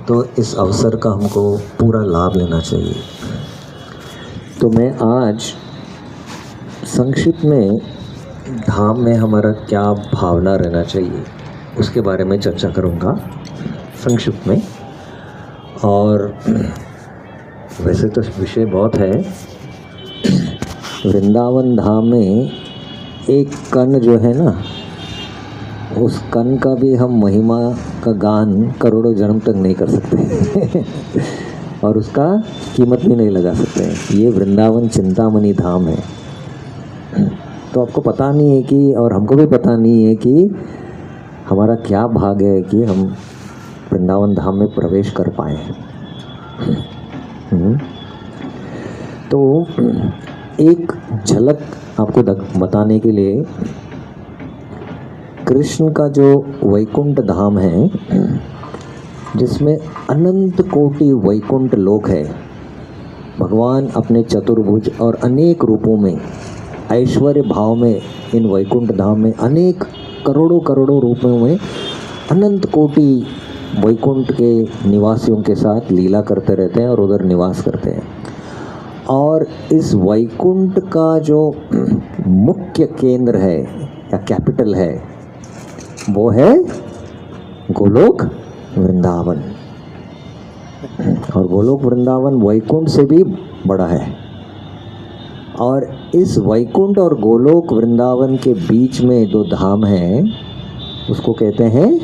तो इस अवसर का हमको पूरा लाभ लेना चाहिए। तो मैं आज संक्षिप्त में धाम में हमारा क्या भावना रहना चाहिए उसके बारे में चर्चा करूँगा संक्षिप्त में। और वैसे तो विषय बहुत है। वृंदावन धाम में एक कण जो है ना, उस कण का भी हम महिमा का गान करोड़ों जन्म तक नहीं कर सकते और उसका कीमत भी नहीं लगा सकते। ये वृंदावन चिंतामणि धाम है। तो आपको पता नहीं है कि, और हमको भी पता नहीं है कि हमारा क्या भाग्य है कि हम वृंदावन धाम में प्रवेश कर पाए। तो एक झलक आपको बताने के लिए, कृष्ण का जो वैकुंठ धाम है जिसमें अनंत कोटि वैकुंठ लोक है, भगवान अपने चतुर्भुज और अनेक रूपों में ऐश्वर्य भाव में इन वैकुंठ धाम में अनेक करोड़ों करोड़ों रूपों में अनंत कोटि वैकुंठ के निवासियों के साथ लीला करते रहते हैं और उधर निवास करते हैं। और इस वैकुंठ का जो मुख्य केंद्र है या कैपिटल है वो है गोलोक वृंदावन। और गोलोक वृंदावन वैकुंठ से भी बड़ा है। और इस वैकुंठ और गोलोक वृंदावन के बीच में दो धाम हैं, उसको कहते हैं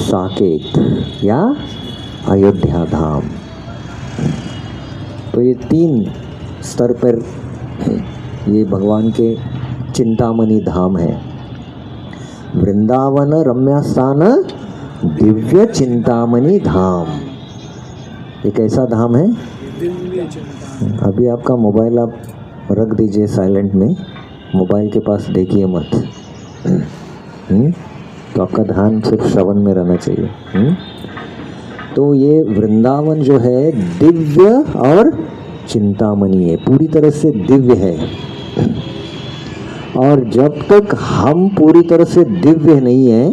साकेत या अयोध्या धाम। तो ये तीन स्तर पर ये भगवान के चिंतामणि धाम है। वृंदावन रम्यस्थान दिव्य चिंतामणि धाम। ये कैसा धाम है? अभी आपका मोबाइल आप रख दीजिए साइलेंट में, मोबाइल के पास देखिए मत। तो आपका ध्यान सिर्फ श्रवण में रहना चाहिए। तो ये वृंदावन जो है दिव्य और चिंतामणि है, पूरी तरह से दिव्य है। और जब तक हम पूरी तरह से दिव्य नहीं है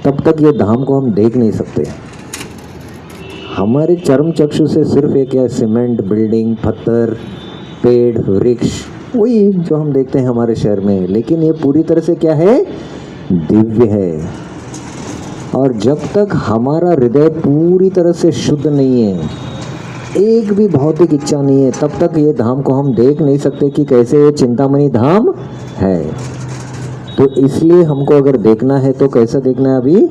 तब तक ये धाम को हम देख नहीं सकते। हमारे चर्म चक्षु से सिर्फ एक है सीमेंट, बिल्डिंग, पत्थर, पेड़, वृक्ष, वही जो हम देखते हैं हमारे शहर में। लेकिन ये पूरी तरह से क्या है? दिव्य है। और जब तक हमारा हृदय पूरी तरह से शुद्ध नहीं है, एक भी भौतिक इच्छा नहीं है, तब तक ये धाम को हम देख नहीं सकते कि कैसे ये चिंतामणि धाम है। तो इसलिए हमको अगर देखना है तो कैसे देखना है? अभी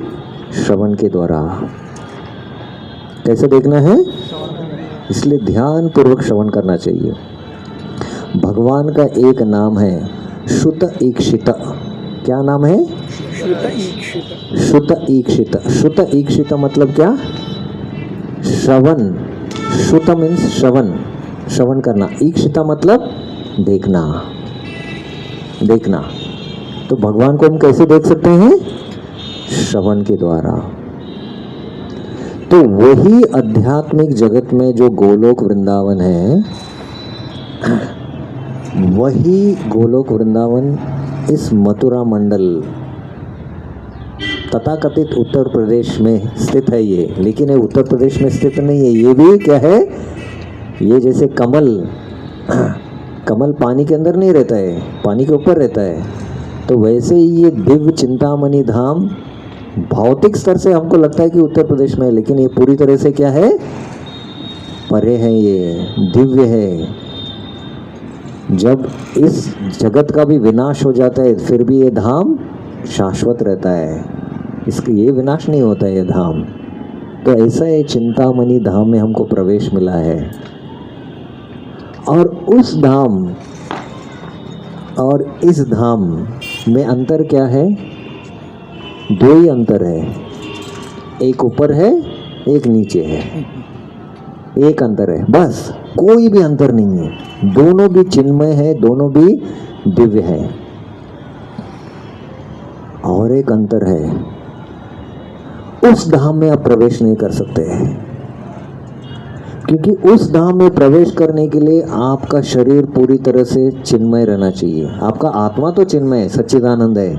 श्रवण के द्वारा। कैसे देखना है? इसलिए ध्यान पूर्वक श्रवण करना चाहिए। भगवान का एक नाम है श्रुत ईक्षित। क्या नाम है? श्रुत ईक्षित। श्रुत ईक्षित मतलब क्या? श्रवण। श्रुत मीन्स श्रवण, श्रवण करना। ईक्षिता मतलब देखना, देखना। तो भगवान को हम कैसे देख सकते हैं? श्रवण के द्वारा। तो वही आध्यात्मिक जगत में जो गोलोक वृंदावन है, वही गोलोक वृंदावन इस मथुरा मंडल तथाकथित उत्तर प्रदेश में स्थित है ये। लेकिन ये उत्तर प्रदेश में स्थित नहीं है। ये भी क्या है? ये जैसे कमल, कमल पानी के अंदर नहीं रहता है, पानी के ऊपर रहता है। तो वैसे ही ये दिव्य चिंतामणि धाम भौतिक स्तर से हमको लगता है कि उत्तर प्रदेश में है, लेकिन ये पूरी तरह से क्या है? परे है, ये दिव्य है। जब इस जगत का भी विनाश हो जाता है फिर भी ये धाम शाश्वत रहता है, इसका ये विनाश नहीं होता है ये धाम। तो ऐसा ये चिंतामणि धाम में हमको प्रवेश मिला है। और उस धाम और इस धाम में अंतर क्या है? दो ही अंतर है, एक ऊपर है एक नीचे है, एक अंतर है बस, कोई भी अंतर नहीं है। दोनों भी चिन्मय है, दोनों भी दिव्य है। और एक अंतर है, उस धाम में आप प्रवेश नहीं कर सकते हैं, क्योंकि उस धाम में प्रवेश करने के लिए आपका शरीर पूरी तरह से चिन्मय रहना चाहिए। आपका आत्मा तो चिन्मय है, सच्चिदानंद है,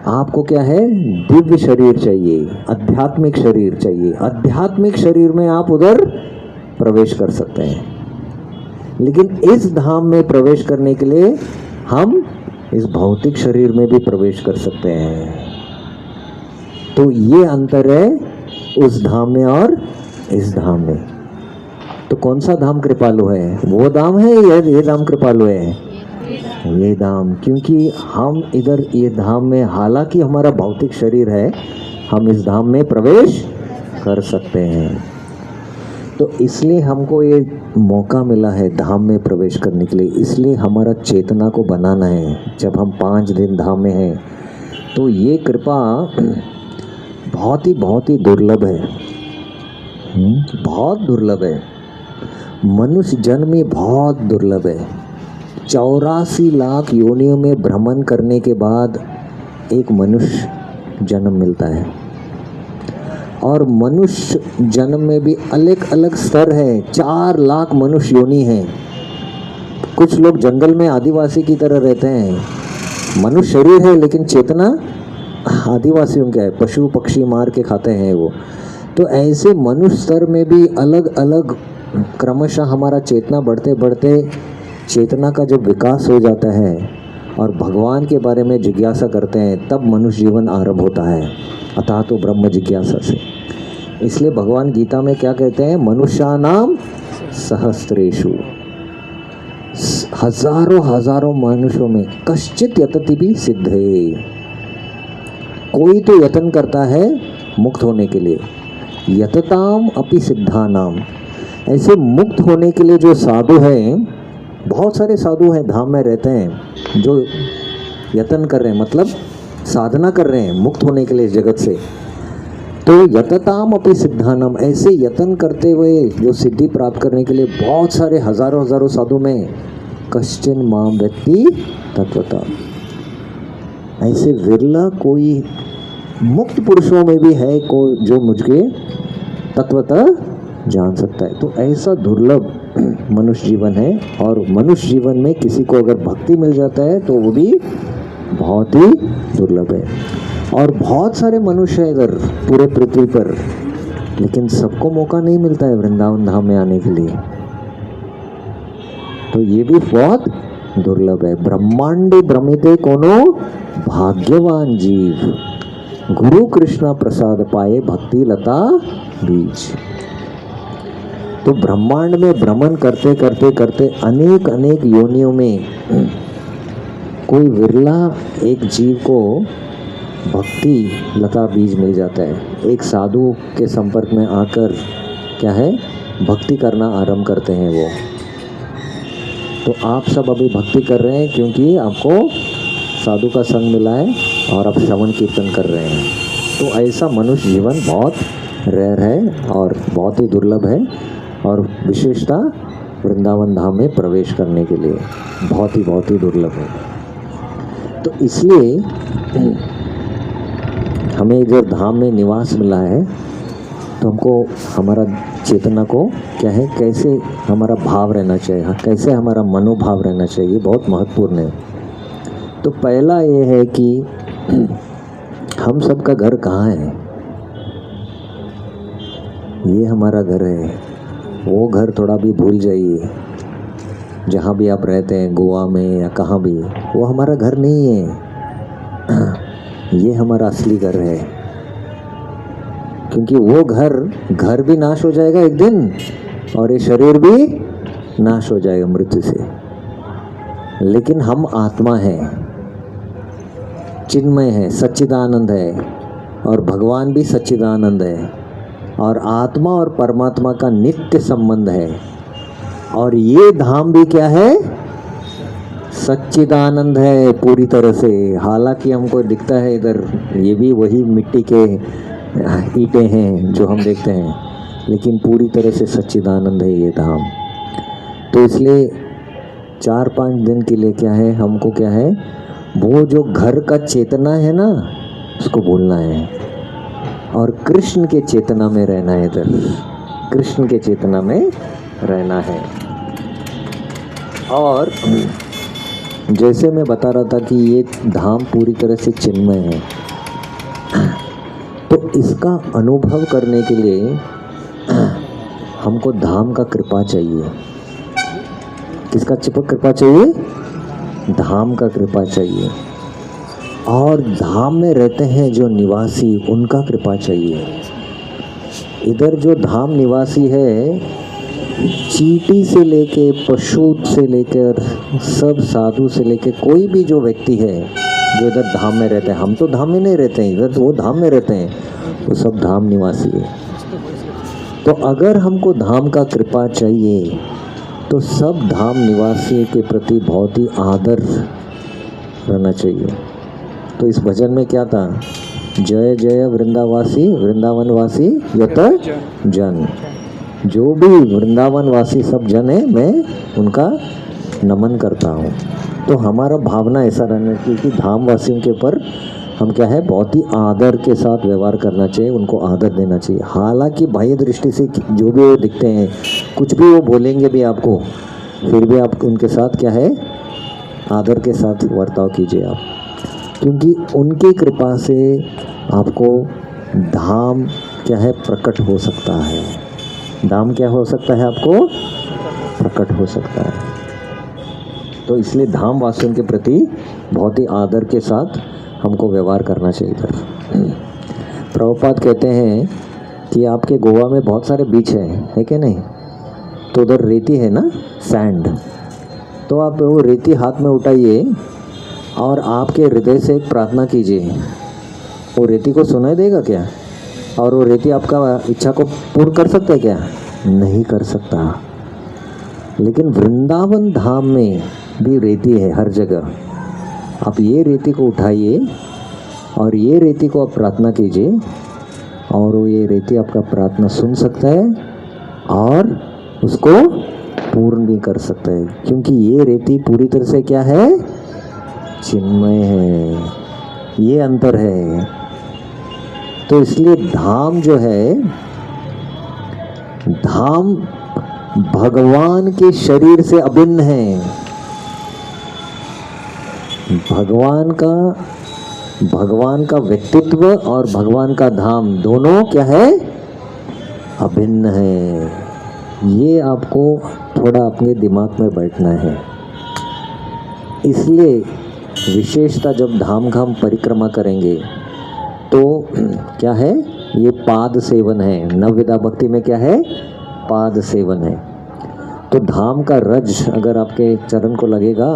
आपको क्या है, दिव्य शरीर चाहिए, आध्यात्मिक शरीर चाहिए। आध्यात्मिक शरीर में आप उधर प्रवेश कर सकते हैं, लेकिन इस धाम में प्रवेश करने के लिए हम इस भौतिक शरीर में भी प्रवेश कर सकते हैं। तो ये अंतर है उस धाम में और इस धाम में। तो कौन सा धाम कृपालु है? वो धाम है या ये धाम कृपालु है? ये धाम। क्योंकि हम इधर ये धाम में, हालांकि हमारा भौतिक शरीर है, हम इस धाम में प्रवेश कर सकते हैं। तो इसलिए हमको ये मौका मिला है धाम में प्रवेश करने के लिए। इसलिए हमारा चेतना को बनाना है। जब हम 5 दिन धाम में हैं तो ये कृपा बहुत ही दुर्लभ है, बहुत दुर्लभ है। मनुष्य जन्म में बहुत दुर्लभ है। 84 लाख योनियों में भ्रमण करने के बाद एक मनुष्य जन्म मिलता है। और मनुष्य जन्म में भी अलग अलग स्तर है। 4 लाख मनुष्य योनि हैं। कुछ लोग जंगल में आदिवासी की तरह रहते हैं। मनुष्य शरीर है लेकिन चेतना आदिवासियों का है, पशु पक्षी मार के खाते हैं वो। तो ऐसे मनुष्य स्तर में भी अलग अलग क्रमशः हमारा चेतना बढ़ते बढ़ते, चेतना का जब विकास हो जाता है और भगवान के बारे में जिज्ञासा करते हैं, तब मनुष्य जीवन आरंभ होता है। अतः तो ब्रह्म जिज्ञासा से। इसलिए भगवान गीता में क्या कहते हैं? मनुष्यानाम सहस्रेषु, हजारों मनुष्यों में कश्चित यतति भी सिद्धे, कोई तो यत्न करता है मुक्त होने के लिए। यतताम अपि सिद्धानाम, ऐसे मुक्त होने के लिए जो साधु हैं, बहुत सारे साधु हैं धाम में रहते हैं जो यत्न कर रहे हैं, मतलब साधना कर रहे हैं मुक्त होने के लिए इस जगत से। तो यतताम अपि सिद्धानम, ऐसे यत्न करते हुए जो सिद्धि प्राप्त करने के लिए बहुत सारे हजारों साधु में कश्चिन माम व्यक्ति तत्वता, ऐसे विरला कोई मुक्त पुरुषों में भी है कोई जो मुझे तत्वता जान सकता है। तो ऐसा दुर्लभ मनुष्य जीवन है। और मनुष्य जीवन में किसी को अगर भक्ति मिल जाता है तो वो भी बहुत ही दुर्लभ है। और बहुत सारे मनुष्य हैं इधर पूरे पृथ्वी पर, लेकिन सबको मौका नहीं मिलता है वृंदावन धाम में आने के लिए। तो ये भी बहुत दुर्लभ है। ब्रह्मांडे भ्रमिते कोनो भाग्यवान जीव, गुरु कृष्णा प्रसाद पाए भक्ति लता बीज। तो ब्रह्मांड में भ्रमण करते करते करते अनेक योनियों में कोई विरला एक जीव को भक्ति लता बीज मिल जाता है। एक साधु के संपर्क में आकर क्या है, भक्ति करना आरंभ करते हैं वो। तो आप सब अभी भक्ति कर रहे हैं क्योंकि आपको साधु का संग मिला है और आप श्रवण कीर्तन कर रहे हैं। तो ऐसा मनुष्य जीवन बहुत रेयर है और बहुत ही दुर्लभ है। और विशेषता वृंदावन धाम में प्रवेश करने के लिए बहुत ही दुर्लभ है। तो इसलिए हमें जो धाम में निवास मिला है, तो हमको हमारा चेतना को क्या है, कैसे हमारा भाव रहना चाहिए, कैसे हमारा मनोभाव रहना चाहिए, बहुत महत्वपूर्ण है। तो पहला ये है कि हम सबका घर कहाँ है? ये हमारा घर है। वो घर थोड़ा भी भूल जाइए। जहाँ भी आप रहते हैं, गोवा में या कहाँ भी, वो हमारा घर नहीं है। ये हमारा असली घर है। क्योंकि वो घर भी नाश हो जाएगा एक दिन, और ये शरीर भी नाश हो जाएगा मृत्यु से। लेकिन हम आत्मा है, चिन्मय है, सच्चिदानंद है, और भगवान भी सच्चिदानंद है, और आत्मा और परमात्मा का नित्य संबंध है। और ये धाम भी क्या है? सच्चिदानंद है पूरी तरह से। हालांकि हमको दिखता है इधर ये भी वही मिट्टी के ईंटें हैं जो हम देखते हैं, लेकिन पूरी तरह से सच्चिदानंद है ये धाम। तो इसलिए 4-5 दिन के लिए क्या है, हमको क्या है, वो जो घर का चेतना है ना, उसको भूलना है और कृष्ण के चेतना में रहना है। इधर कृष्ण के चेतना में रहना है। और जैसे मैं बता रहा था कि ये धाम पूरी तरह से चिन्मय है, तो इसका अनुभव करने के लिए हमको धाम का कृपा चाहिए। किसका कृपा चाहिए? धाम का कृपा चाहिए। और धाम में रहते हैं जो निवासी, उनका कृपा चाहिए। इधर जो धाम निवासी है, चींटी से लेके पशु से लेकर सब साधु से लेके कोई भी जो व्यक्ति है जो इधर धाम में रहते हैं, हम तो धाम में नहीं रहते हैं, इधर तो वो धाम में रहते हैं, वो सब धाम निवासी है। तो अगर हमको धाम का कृपा चाहिए तो सब धाम निवासी के प्रति बहुत ही आदर रहना चाहिए। तो इस भजन में क्या था? जय जय वृंदावासी वृंदावनवासी यत जन। जो भी वृंदावनवासी सब जन है, मैं उनका नमन करता हूँ। तो हमारा भावना ऐसा रहना चाहिए कि धामवासियों के ऊपर हम क्या है, बहुत ही आदर के साथ व्यवहार करना चाहिए, उनको आदर देना चाहिए। हालांकि बाह्य दृष्टि से जो भी वो दिखते हैं, कुछ भी वो बोलेंगे भी आपको, फिर भी आप उनके साथ क्या है, आदर के साथ वर्ताव कीजिए आप, क्योंकि उनकी कृपा से आपको धाम क्या है, प्रकट हो सकता है। धाम क्या हो सकता है, आपको प्रकट हो सकता है। तो इसलिए धाम वासियों के प्रति बहुत ही आदर के साथ हमको व्यवहार करना चाहिए। प्रभुपाद कहते हैं कि आपके गोवा में बहुत सारे बीच है कि नहीं? तो उधर रेती है ना, सैंड। तो आप वो रेती हाथ में उठाइए और आपके हृदय से एक प्रार्थना कीजिए। वो रेती को सुनाई देगा क्या? और वो रेती आपका इच्छा को पूर्ण कर सकता है क्या? नहीं कर सकता। लेकिन वृंदावन धाम में भी रेती है हर जगह। आप ये रेती को उठाइए और ये रेती को आप प्रार्थना कीजिए, और वो ये रेती आपका प्रार्थना सुन सकता है और उसको पूर्ण भी कर सकता है, क्योंकि ये रेती पूरी तरह से क्या है, चिन्मय है। ये अंतर है। तो इसलिए धाम जो है, धाम भगवान के शरीर से अभिन्न है। भगवान का व्यक्तित्व और भगवान का धाम दोनों क्या है, अभिन्न है। ये आपको थोड़ा अपने दिमाग में बैठना है। इसलिए विशेषता जब धाम का हम परिक्रमा करेंगे तो क्या है, ये पाद सेवन है। नवविधा भक्ति में क्या है, पाद सेवन है। तो धाम का रज अगर आपके चरण को लगेगा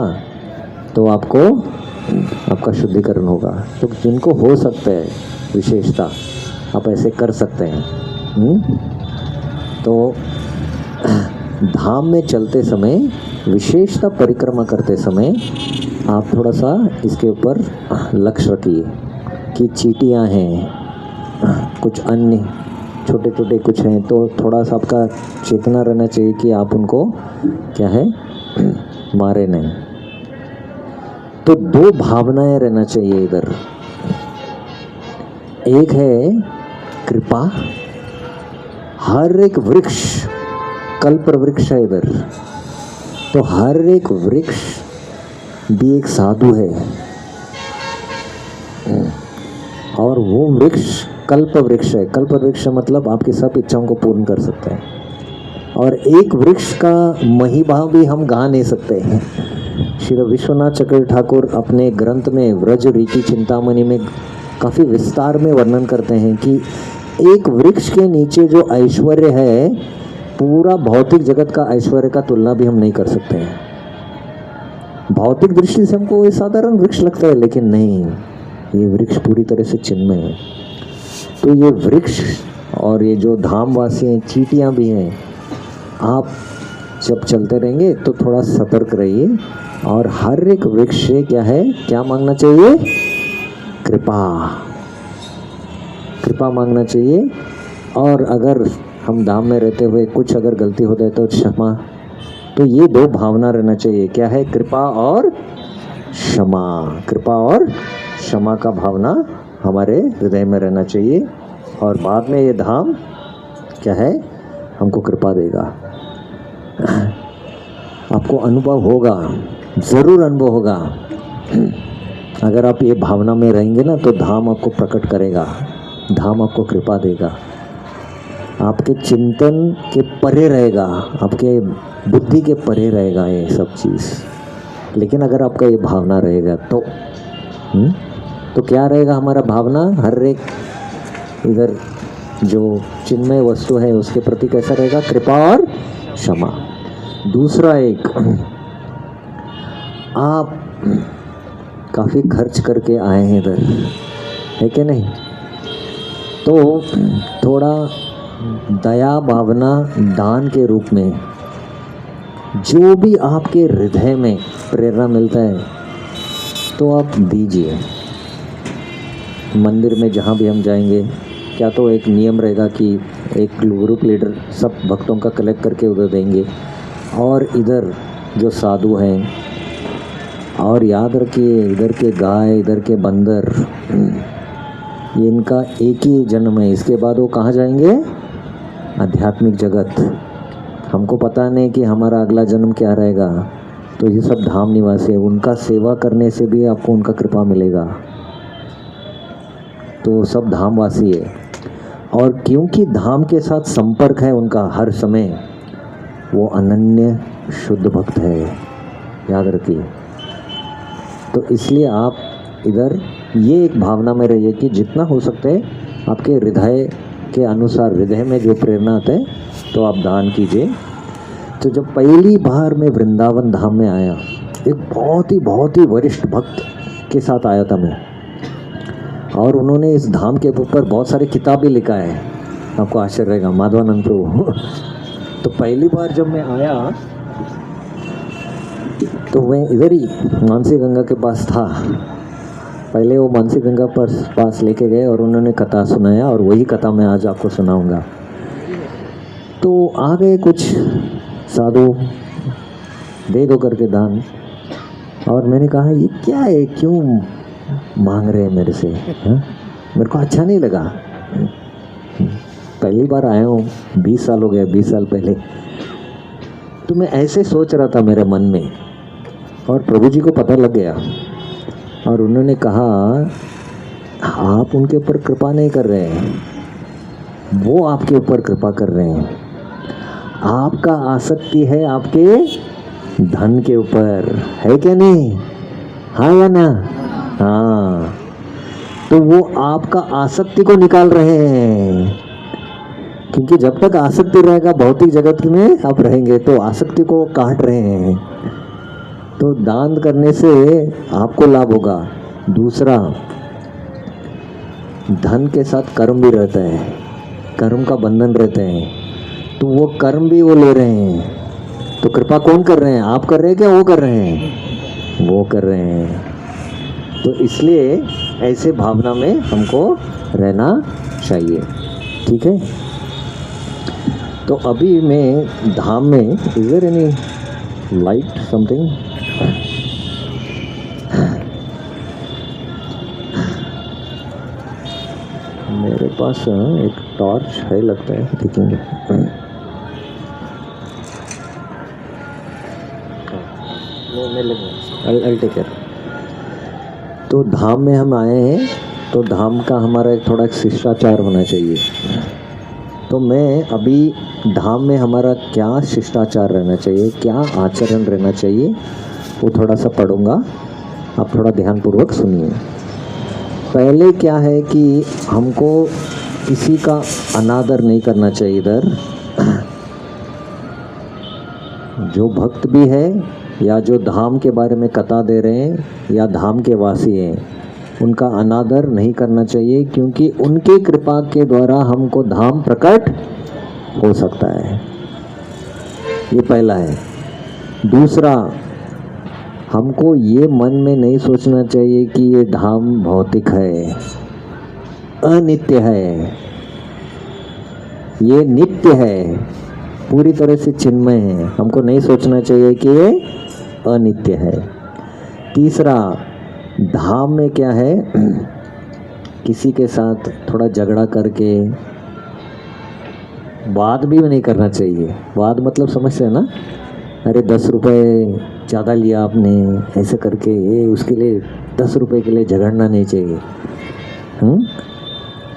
तो आपका शुद्धिकरण होगा। तो जिनको हो सकता है विशेषता, आप ऐसे कर सकते हैं। तो धाम में चलते समय, विशेषता परिक्रमा करते समय आप थोड़ा सा इसके ऊपर लक्ष्य रखिए कि चींटियाँ हैं, कुछ अन्य छोटे छोटे कुछ हैं, तो थोड़ा सा आपका चेतना रहना चाहिए कि आप उनको क्या है, मारे नहीं। तो दो भावनाएं रहना चाहिए इधर। एक है कृपा। हर एक वृक्ष कल्प वृक्ष है इधर, तो हर एक वृक्ष भी एक साधु है, और वो वृक्ष कल्प वृक्ष है। कल्प वृक्ष मतलब आपकी सब इच्छाओं को पूर्ण कर सकता है। और एक वृक्ष का महिमा भी हम गा नहीं सकते हैं। श्री विश्वनाथ चक्रवर्ती ठाकुर अपने ग्रंथ में व्रज रीति चिंतामणि में काफ़ी विस्तार में वर्णन करते हैं कि एक वृक्ष के नीचे जो ऐश्वर्य है, पूरा भौतिक जगत का ऐश्वर्य का तुलना भी हम नहीं कर सकते हैं। भौतिक दृष्टि से हमको ये साधारण वृक्ष लगता है, लेकिन नहीं, ये वृक्ष पूरी तरह से चिन्मय है। तो ये वृक्ष और ये जो धामवासी हैं, चींटियाँ भी हैं, आप जब चलते रहेंगे तो थोड़ा सतर्क रहिए। और हर एक वृक्ष से क्या है, क्या मांगना चाहिए, कृपा। कृपा मांगना चाहिए। और अगर हम धाम में रहते हुए कुछ अगर गलती हो जाए तो क्षमा। तो ये दो भावना रहना चाहिए, क्या है, कृपा और क्षमा। कृपा और क्षमा का भावना हमारे हृदय में रहना चाहिए, और बाद में ये धाम क्या है, हमको कृपा देगा। आपको अनुभव होगा ज़रूर अनुभव होगा। अगर आप ये भावना में रहेंगे ना तो धाम आपको प्रकट करेगा, धाम आपको कृपा देगा, आपके चिंतन के परे रहेगा, आपके बुद्धि के परे रहेगा ये सब चीज़। लेकिन अगर आपका ये भावना रहेगा तो क्या रहेगा हमारा भावना? हर एक इधर जो चिन्मय वस्तु है उसके प्रति कैसा रहेगा? कृपा और क्षमा। दूसरा एक, आप काफ़ी खर्च करके आए हैं इधर, है कि नहीं? तो थोड़ा दया भावना दान के रूप में जो भी आपके हृदय में प्रेरणा मिलता है तो आप दीजिए। मंदिर में जहाँ भी हम जाएंगे, क्या तो एक नियम रहेगा कि एक ग्रुप लीडर सब भक्तों का कलेक्ट करके उधर देंगे, और इधर जो साधु हैं, और याद रखिए इधर के गाय इधर के बंदर, ये इनका एक ही जन्म है, इसके बाद वो कहाँ जाएंगे? आध्यात्मिक जगत। हमको पता नहीं कि हमारा अगला जन्म क्या रहेगा, तो ये सब धाम निवासी है, उनका सेवा करने से भी आपको उनका कृपा मिलेगा, तो सब धामवासी है। और क्योंकि धाम के साथ संपर्क है उनका हर समय, वो अनन्य शुद्ध भक्त है, याद रखिए। तो इसलिए आप इधर ये एक भावना में रहिए कि जितना हो सकता है आपके हृदय के अनुसार, हृदय में जो प्रेरणा आते है तो आप दान कीजिए। तो जब पहली बार मैं वृंदावन धाम में आया, एक बहुत ही वरिष्ठ भक्त के साथ आया था मैं, और उन्होंने इस धाम के ऊपर बहुत सारी किताब भी लिखा है, आपको आश्चर्य रहेगा, माधवानंद प्रभु। तो पहली बार जब मैं आया तो मैं इधर ही मानसी गंगा के पास था। पहले वो मानसी गंगा पर पास लेके गए और उन्होंने कथा सुनाया, और वही कथा मैं आज आपको सुनाऊंगा। तो आ गए कुछ साधु, दे दो करके दान, और मैंने कहा ये क्या है, क्यों मांग रहे हैं मेरे से? मेरे को अच्छा नहीं लगा, पहली बार आया हूँ, 20 साल हो गया, 20 साल पहले। तो मैं ऐसे सोच रहा था मेरे मन में, और प्रभु जी को पता लग गया, और उन्होंने कहा आप उनके ऊपर कृपा नहीं कर रहे हैं, वो आपके ऊपर कृपा कर रहे हैं। आपका आसक्ति है आपके धन के ऊपर, है क्या नहीं? हाँ या ना? हाँ, तो वो आपका आसक्ति को निकाल रहे हैं, क्योंकि जब तक आसक्ति रहेगा भौतिक जगत में आप रहेंगे, तो आसक्ति को काट रहे हैं। तो दान करने से आपको लाभ होगा। दूसरा, धन के साथ कर्म भी रहता है, कर्म का बंधन रहते हैं, तो वो कर्म भी वो ले रहे हैं। तो कृपा कौन कर रहे हैं? आप कर रहे हैं क्या वो कर रहे हैं? वो कर रहे हैं। तो इसलिए ऐसे भावना में हमको रहना चाहिए, ठीक है? तो अभी मैं धाम में, is there any light something? मेरे पास एक टॉर्च है लगता है, देखेंगे। I'll take care। तो धाम में हम आए हैं, तो धाम का हमारा एक थोड़ा शिष्टाचार होना चाहिए। तो मैं अभी धाम में हमारा क्या शिष्टाचार रहना चाहिए, क्या आचरण रहना चाहिए, वो थोड़ा सा पढ़ूंगा, आप थोड़ा ध्यानपूर्वक सुनिए। पहले क्या है कि हमको किसी का अनादर नहीं करना चाहिए। इधर जो भक्त भी है या जो धाम के बारे में कथा दे रहे हैं या धाम के वासी हैं, उनका अनादर नहीं करना चाहिए, क्योंकि उनके कृपा के द्वारा हमको धाम प्रकट हो सकता है। ये पहला है। दूसरा, हमको ये मन में नहीं सोचना चाहिए कि ये धाम भौतिक है, अनित्य है। ये नित्य है, पूरी तरह से चिन्मय है। हमको नहीं सोचना चाहिए कि ये अनित्य है। तीसरा, धाम में क्या है, किसी के साथ थोड़ा झगड़ा करके वाद भी नहीं करना चाहिए। वाद मतलब समझते हैं ना? अरे 10 रुपए ज़्यादा लिया आपने, ऐसे करके ये उसके लिए 10 रुपए के लिए झगड़ना नहीं चाहिए।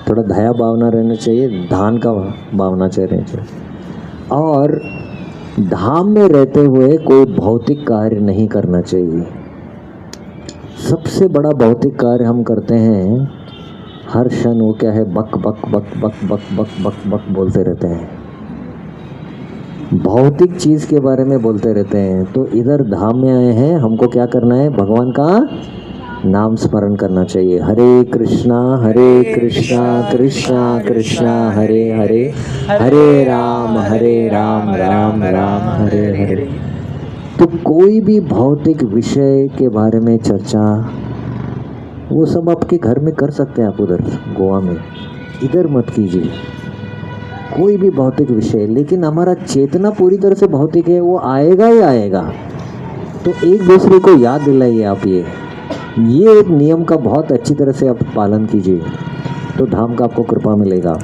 थोड़ा दया भावना रहना चाहिए, दान का भावना चाहिए। और धाम में रहते हुए कोई भौतिक कार्य नहीं करना चाहिए। सबसे बड़ा भौतिक कार्य हम करते हैं हर क्षण, वो क्या है, बक बक बक बक बक बक बक बक बोलते रहते हैं, भौतिक चीज़ के बारे में बोलते रहते हैं। तो इधर धाम में आए हैं, हमको क्या करना है, भगवान का नाम स्मरण करना चाहिए। हरे कृष्णा कृष्णा कृष्णा हरे हरे, हरे राम राम राम हरे हरे। तो कोई भी भौतिक विषय के बारे में चर्चा, वो सब आपके घर में कर सकते हैं आप, उधर गोवा में, इधर मत कीजिए कोई भी भौतिक विषय। लेकिन हमारा चेतना पूरी तरह से भौतिक है, वो आएगा ही आएगा। तो एक दूसरे को याद दिलाइए आप, ये एक नियम का बहुत अच्छी तरह से आप पालन कीजिए, तो धाम का आपको कृपा मिलेगा।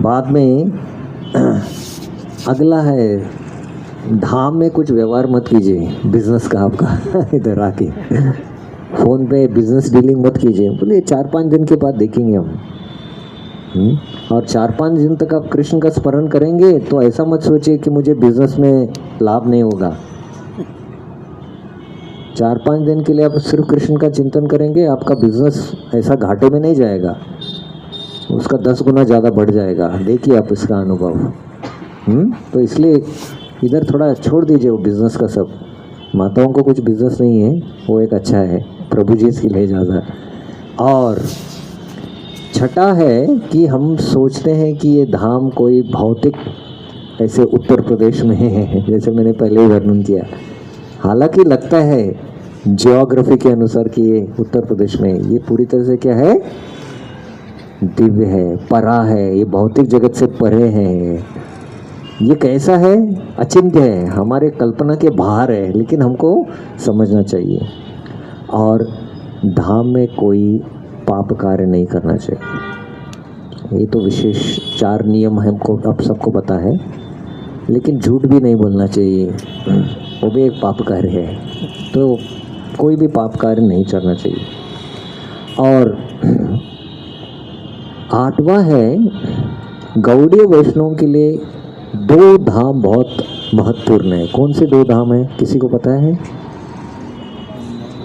बाद में अगला है, धाम में कुछ व्यवहार मत कीजिए बिजनेस का आपका इधर आके फ़ोन पे बिजनेस डीलिंग मत कीजिए। बोले 4-5 दिन के बाद देखेंगे हम। और 4-5 दिन तक आप कृष्ण का स्मरण करेंगे तो ऐसा मत सोचिए कि मुझे बिजनेस में लाभ नहीं होगा। 4-5 दिन के लिए आप सिर्फ कृष्ण का चिंतन करेंगे, आपका बिजनेस ऐसा घाटे में नहीं जाएगा, उसका 10 गुना ज़्यादा बढ़ जाएगा। देखिए आप इसका अनुभव। तो इसलिए इधर थोड़ा छोड़ दीजिए वो बिजनेस का सब। माताओं को कुछ बिजनेस नहीं है, वो एक अच्छा है, प्रभु जी इसके लिए ज़्यादा। और छठा है कि हम सोचते हैं कि ये धाम कोई भौतिक ऐसे उत्तर प्रदेश में है, जैसे मैंने पहले ही वर्णन किया। हालांकि लगता है जियोग्राफी के अनुसार कि ये उत्तर प्रदेश में, ये पूरी तरह से क्या है, दिव्य है, परा है, ये भौतिक जगत से परे है। ये कैसा है, अचिंत्य है, हमारे कल्पना के बाहर है, लेकिन हमको समझना चाहिए। और धाम में कोई पाप कार्य नहीं करना चाहिए। ये तो विशेष 4 नियम हमको अब सबको पता है। लेकिन झूठ भी नहीं बोलना चाहिए, वो भी एक पाप कार्य है। तो कोई भी पाप कार्य नहीं करना चाहिए। और 8वां है, गौड़ीय वैष्णव के लिए 2 धाम बहुत महत्वपूर्ण है। कौन से 2 धाम है, किसी को पता है?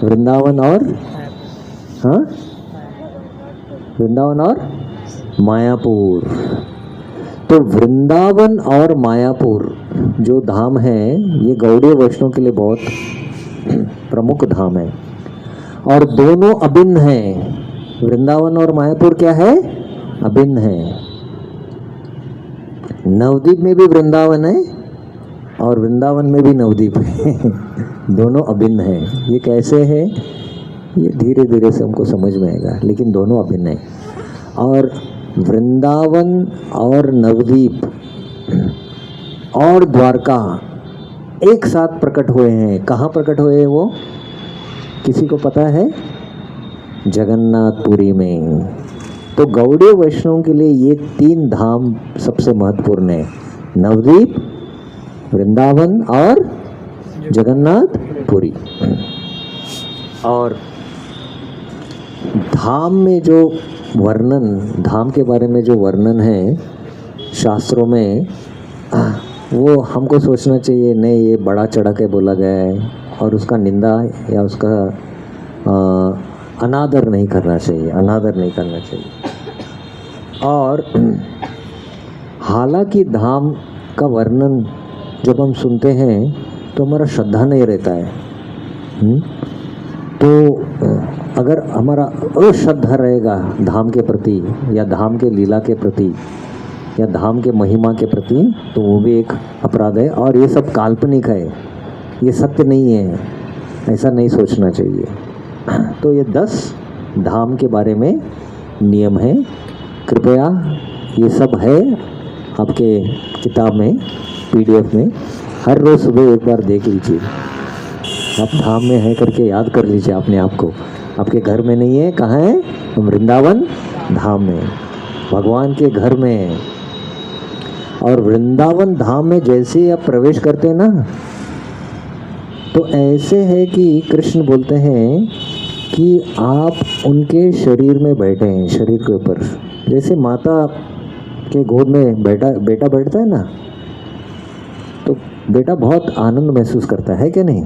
वृंदावन और वृंदावन और मायापुर। तो वृंदावन और मायापुर जो धाम है, ये गौड़ीय वैष्णव के लिए बहुत प्रमुख धाम है। और दोनों अभिन्न हैं। वृंदावन और मायापुर क्या है, अभिन्न है। नवद्वीप में भी वृंदावन है और वृंदावन में भी नवद्वीप है दोनों अभिन्न है। ये कैसे है, ये धीरे धीरे से हमको समझ में आएगा, लेकिन दोनों अभिन्न है। और वृंदावन और नवद्वीप और द्वारका एक साथ प्रकट हुए हैं। कहाँ प्रकट हुए हैं वो, किसी को पता है? जगन्नाथपुरी में। तो गौड़ीय वैष्णव के लिए ये 3 धाम सबसे महत्वपूर्ण है, नवद्वीप, वृंदावन और जगन्नाथपुरी। और धाम में जो वर्णन, धाम के बारे में जो वर्णन है शास्त्रों में, वो हमको सोचना चाहिए नहीं ये बड़ा चढ़ा के बोला गया है, और उसका निंदा या उसका अनादर नहीं करना चाहिए, अनादर नहीं करना चाहिए। और हालांकि धाम का वर्णन जब हम सुनते हैं तो हमारा श्रद्धा नहीं रहता है। तो अगर हमारा अश्रद्धा रहेगा धाम के प्रति या धाम के लीला के प्रति या धाम के महिमा के प्रति, तो वो भी एक अपराध है। और ये सब काल्पनिक है, ये सत्य नहीं है, ऐसा नहीं सोचना चाहिए। तो ये 10 धाम के बारे में नियम है। कृपया ये सब है आपके किताब में, PDF में, हर रोज़ सुबह एक बार देख लीजिए। आप धाम में है करके याद कर लीजिए अपने आप को। आपके घर में नहीं है, कहाँ है? वृंदावन धाम में, भगवान के घर में है। और वृंदावन धाम में जैसे ही आप प्रवेश करते हैं ना, तो ऐसे है कि कृष्ण बोलते हैं कि आप उनके शरीर में बैठे हैं, शरीर के ऊपर, जैसे माता के गोद में बेटा बैठता है ना, तो बेटा बहुत आनंद महसूस करता है क्या नहीं?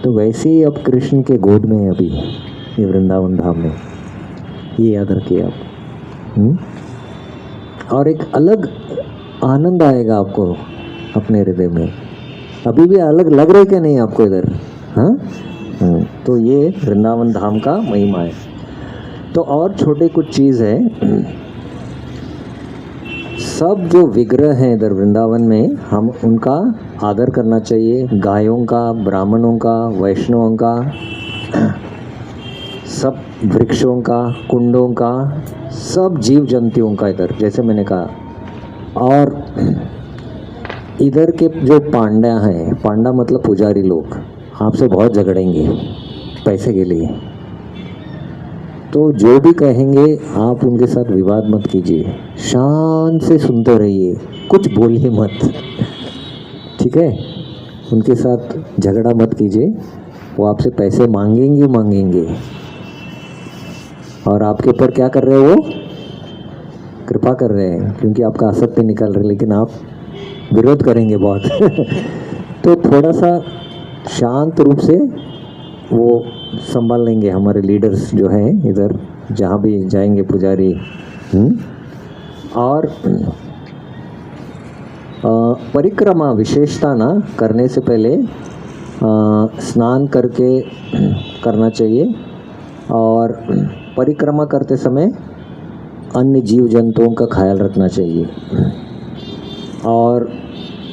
तो वैसे ही अब कृष्ण के गोद में है अभी ये वृंदावन धाम में, ये याद रखिए आप। और एक अलग आनंद आएगा आपको अपने हृदय में। अभी भी अलग लग रहा है क्या नहीं आपको इधर? हाँ, तो ये वृंदावन धाम का महिमा है। तो और छोटे कुछ चीज़ है, सब जो विग्रह हैं इधर वृंदावन में, हम उनका आदर करना चाहिए। गायों का, ब्राह्मणों का, वैष्णवों का, सब वृक्षों का, कुंडों का, सब जीव जंतुओं का इधर, जैसे मैंने कहा। और इधर के जो पांडा हैं, पांडा मतलब पुजारी लोग, आपसे बहुत झगड़ेंगे पैसे के लिए, तो जो भी कहेंगे आप उनके साथ विवाद मत कीजिए, शांत से सुनते रहिए, कुछ बोलिए मत, ठीक है? उनके साथ झगड़ा मत कीजिए, वो आपसे पैसे मांगेंगे और आपके ऊपर क्या कर रहे हैं? वो कृपा कर रहे हैं, क्योंकि आपका असत्य निकल रहे, लेकिन आप विरोध करेंगे बहुत। तो थोड़ा सा शांत रूप से वो संभाल लेंगे हमारे लीडर्स जो हैं इधर, जहाँ भी जाएंगे पुजारी। और परिक्रमा विशेषता ना करने से पहले स्नान करके करना चाहिए, और परिक्रमा करते समय अन्य जीव जंतुओं का ख्याल रखना चाहिए। और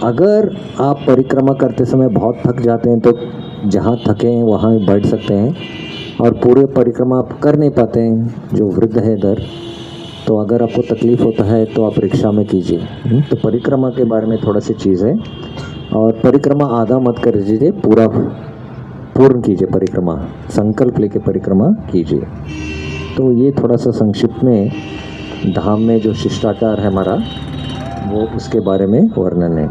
अगर आप परिक्रमा करते समय बहुत थक जाते हैं तो जहाँ थके हैं वहाँ बैठ सकते हैं, और पूरे परिक्रमा आप कर नहीं पाते हैं, जो वृद्ध है इधर, तो अगर आपको तकलीफ़ होता है तो आप रिक्शा में कीजिए। तो परिक्रमा के बारे में थोड़ा सी चीज़ है। और परिक्रमा आधा मत कर दीजिए, पूर्ण कीजिए परिक्रमा, संकल्प लेके परिक्रमा कीजिए। तो ये थोड़ा सा संक्षिप्त में धाम में जो शिष्टाचार है हमारा, वो उसके बारे में वर्णन है।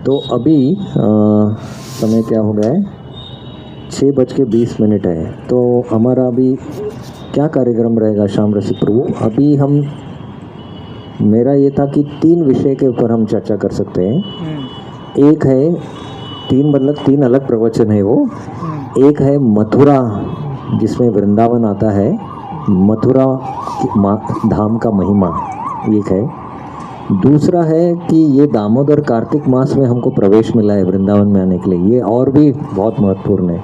तो अभी समय क्या हो गया है? 6:20 है। तो हमारा अभी क्या कार्यक्रम रहेगा श्याम रसिक प्रभु? अभी हम, मेरा ये था कि 3 विषय के ऊपर हम चर्चा कर सकते हैं। एक है 3 अलग प्रवचन है वो। एक है मथुरा, जिसमें वृंदावन आता है, मथुरा धाम का महिमा एक है। दूसरा है कि ये दामोदर कार्तिक मास में हमको प्रवेश मिला है वृंदावन में आने के लिए, ये और भी बहुत महत्वपूर्ण है।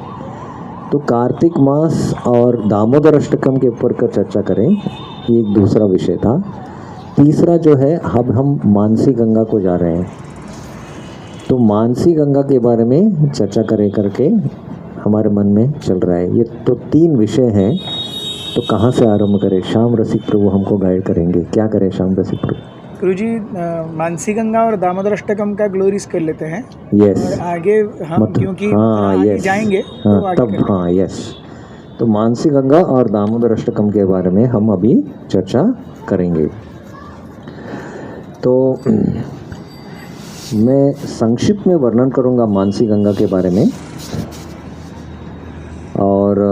तो कार्तिक मास और दामोदर अष्टकम के ऊपर का चर्चा करें, ये एक दूसरा विषय था। तीसरा जो है, अब हम मानसी गंगा को जा रहे हैं, तो मानसी गंगा के बारे में चर्चा करके हमारे मन में चल रहा है। ये तो 3 विषय हैं। तो कहाँ से आरंभ करें? श्याम रसिक प्रभु हमको गाइड करेंगे, क्या करें श्याम रसिक प्रभु? गुरुजी, मानसी गंगा और दामोदर अष्टकम का ग्लोरीज कर लेते हैं। यस। और आगे हम क्योंकि आगे जाएंगे तो आगे तब हाँ, यस। तो मानसी गंगा और दामोदर अष्टकम के बारे में हम अभी चर्चा करेंगे। तो मैं संक्षिप्त में वर्णन करूंगा मानसी गंगा के बारे में। और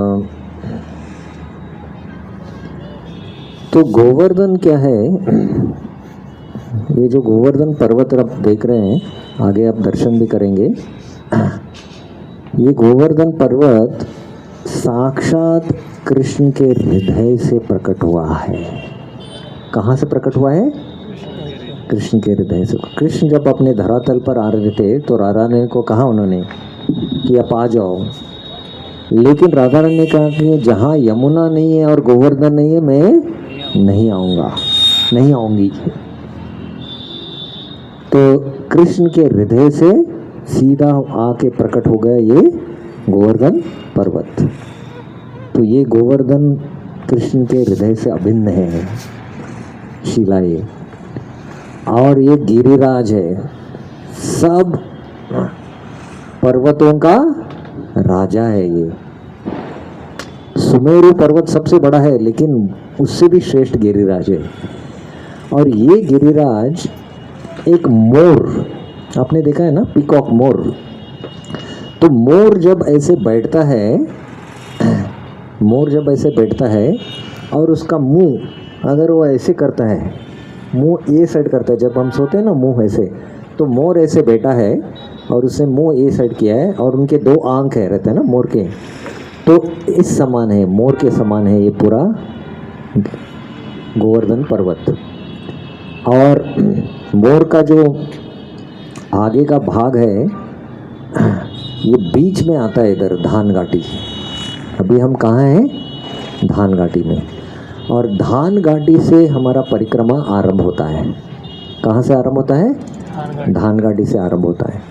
तो गोवर्धन क्या है? ये जो गोवर्धन पर्वत आप देख रहे हैं, आगे आप दर्शन भी करेंगे। ये गोवर्धन पर्वत साक्षात कृष्ण के हृदय से प्रकट हुआ है। कहाँ से प्रकट हुआ है? कृष्ण के हृदय से। कृष्ण जब अपने धरातल पर आ रहे थे तो राधा रानी को कहा उन्होंने कि आप आ जाओ, लेकिन राधा रानी ने कहा कि जहाँ यमुना नहीं है और गोवर्धन नहीं है, मैं नहीं आऊँगी। तो कृष्ण के हृदय से सीधा आके प्रकट हो गया ये गोवर्धन पर्वत। तो ये गोवर्धन कृष्ण के हृदय से अभिन्न है शिला ये। और ये गिरिराज है, सब पर्वतों का राजा है ये। सुमेरु पर्वत सबसे बड़ा है, लेकिन उससे भी श्रेष्ठ गिरिराज है। और ये गिरिराज एक मोर, आपने देखा है ना, पीकॉक मोर, तो मोर जब ऐसे बैठता है, मोर जब ऐसे बैठता है और उसका मुंह अगर वो ऐसे करता है, मुंह ए साइड करता है, जब हम सोते हैं ना मुंह ऐसे, तो मोर ऐसे बैठा है और उसने मुंह ए साइड किया है और उनके दो आंख है रहते हैं ना मोर के, तो इस समान है, मोर के समान है ये पूरा गोवर्धन पर्वत। और मोर का जो आगे का भाग है ये बीच में आता है, इधर धान घाटी। अभी हम कहाँ हैं? धान घाटी में। और धान घाटी से हमारा परिक्रमा आरंभ होता है। कहाँ से आरंभ होता है? धान घाटी से आरंभ होता है।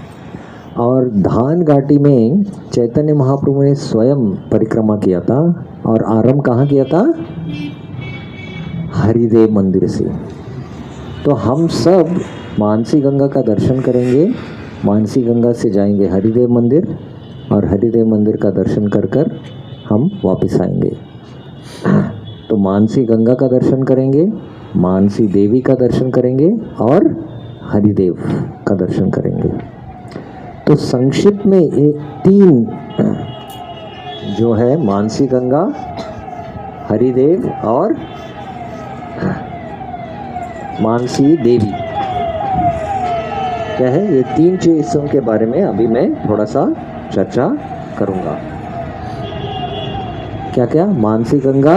और धान घाटी में चैतन्य महाप्रभु ने स्वयं परिक्रमा किया था और आरंभ कहाँ किया था? हरिदेव मंदिर से। तो हम सब मानसी गंगा का दर्शन करेंगे, मानसी गंगा से जाएंगे हरिदेव मंदिर और हरिदेव मंदिर का दर्शन कर कर हम वापस आएंगे। तो मानसी गंगा का दर्शन करेंगे, मानसी देवी का दर्शन करेंगे और हरिदेव का दर्शन करेंगे। तो संक्षिप्त में ये तीन जो है मानसी गंगा, हरिदेव और मानसी देवी, क्या है ये तीन चीज़ों के बारे में अभी मैं थोड़ा सा चर्चा करूँगा। क्या क्या? मानसी गंगा,